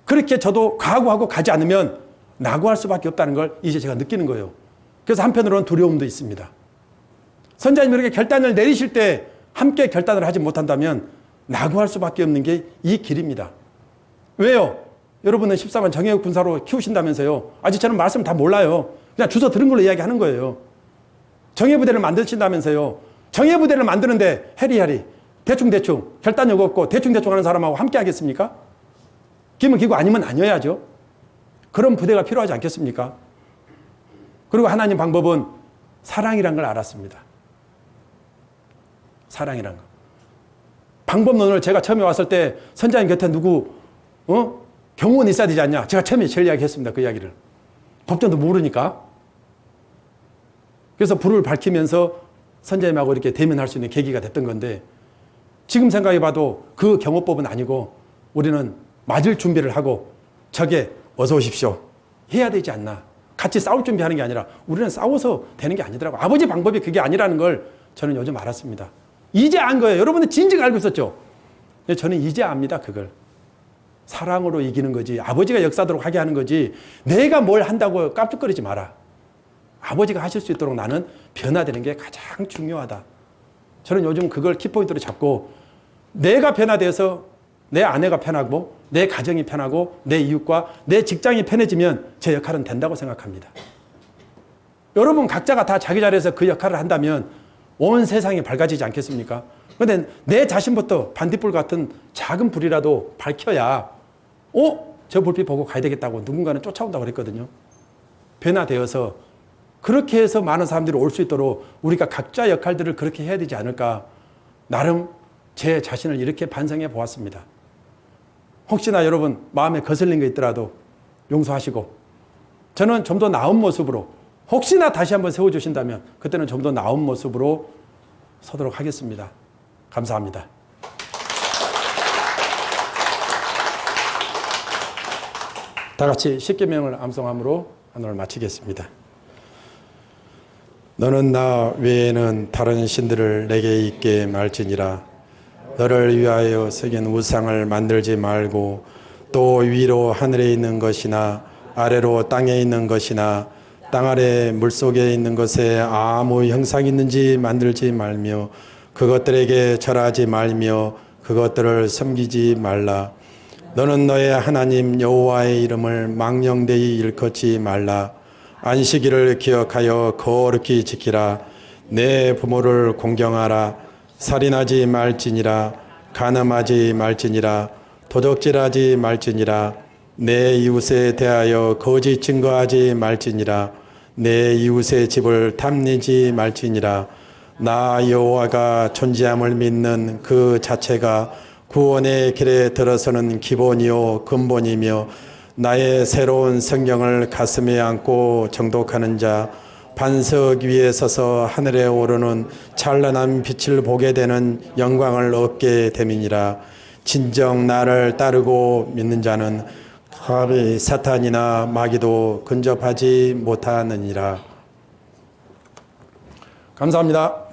그렇게 저도 각오하고 가지 않으면 낙오할 수밖에 없다는 걸 이제 제가 느끼는 거예요. 그래서 한편으로는 두려움도 있습니다. 선자님이 이렇게 결단을 내리실 때 함께 결단을 하지 못한다면 낙오할 수밖에 없는 게 이 길입니다. 왜요? 여러분은 14만 정예국 군사로 키우신다면서요. 아직 저는 말씀 다 몰라요. 그냥 주워 들은 걸로 이야기하는 거예요. 정예부대를 만드신다면서요. 정예부대를 만드는데 해리해리 대충대충 결단력 없고 대충대충 하는 사람하고 함께 하겠습니까? 기면 기고 아니면 아니어야죠. 그런 부대가 필요하지 않겠습니까? 그리고 하나님 방법은 사랑이란 걸 알았습니다. 사랑이란 거. 방법론을 제가 처음에 왔을 때 선자님 곁에 누구 경호원이 있어야 되지 않냐. 제가 처음에 제일 이야기했습니다. 그 이야기를. 법전도 모르니까. 그래서 불을 밝히면서 선자님하고 이렇게 대면할 수 있는 계기가 됐던 건데 지금 생각해봐도 그 경호법은 아니고 우리는 맞을 준비를 하고 적에 어서 오십시오. 해야 되지 않나. 같이 싸울 준비하는 게 아니라 우리는 싸워서 되는 게 아니더라고. 아버지 방법이 그게 아니라는 걸 저는 요즘 알았습니다. 이제 안 거예요. 여러분은 진즉 알고 있었죠. 저는 이제 압니다. 그걸. 사랑으로 이기는 거지. 아버지가 역사하도록 하게 하는 거지. 내가 뭘 한다고 깝죽거리지 마라. 아버지가 하실 수 있도록 나는 변화되는 게 가장 중요하다. 저는 요즘 그걸 키포인트로 잡고 내가 변화되어서 내 아내가 편하고 내 가정이 편하고 내 이웃과 내 직장이 편해지면 제 역할은 된다고 생각합니다. 여러분 각자가 다 자기 자리에서 그 역할을 한다면 온 세상이 밝아지지 않겠습니까? 그런데 내 자신부터 반딧불 같은 작은 불이라도 밝혀야 저 불빛 보고 가야 되겠다고 누군가는 쫓아온다고 그랬거든요. 변화되어서 그렇게 해서 많은 사람들이 올 수 있도록 우리가 각자 역할들을 그렇게 해야 되지 않을까. 나름 제 자신을 이렇게 반성해 보았습니다. 혹시나 여러분 마음에 거슬린 거 있더라도 용서하시고 저는 좀 더 나은 모습으로 혹시나 다시 한번 세워주신다면 그때는 좀 더 나은 모습으로 서도록 하겠습니다. 감사합니다. 다 같이 십계명을 암송함으로 오늘 마치겠습니다. 너는 나 외에는 다른 신들을 내게 있게 말지니라. 너를 위하여 새긴 우상을 만들지 말고 또 위로 하늘에 있는 것이나 아래로 땅에 있는 것이나 땅 아래 물속에 있는 것에 아무 형상이 있는지 만들지 말며 그것들에게 절하지 말며 그것들을 섬기지 말라. 너는 너의 하나님 여호와의 이름을 망령되이 일컫지 말라. 안식일을 기억하여 거룩히 지키라. 내 부모를 공경하라. 살인하지 말지니라. 간음하지 말지니라. 도적질하지 말지니라. 내 이웃에 대하여 거짓 증거하지 말지니라. 내 이웃의 집을 탐내지 말지니라. 나 여호와가 존재함을 믿는 그 자체가 구원의 길에 들어서는 기본이요 근본이며 나의 새로운 성경을 가슴에 안고 정독하는 자 반석 위에 서서 하늘에 오르는 찬란한 빛을 보게 되는 영광을 얻게 됨이니라. 진정 나를 따르고 믿는 자는 감히 사탄이나 마귀도 근접하지 못하느니라. 감사합니다.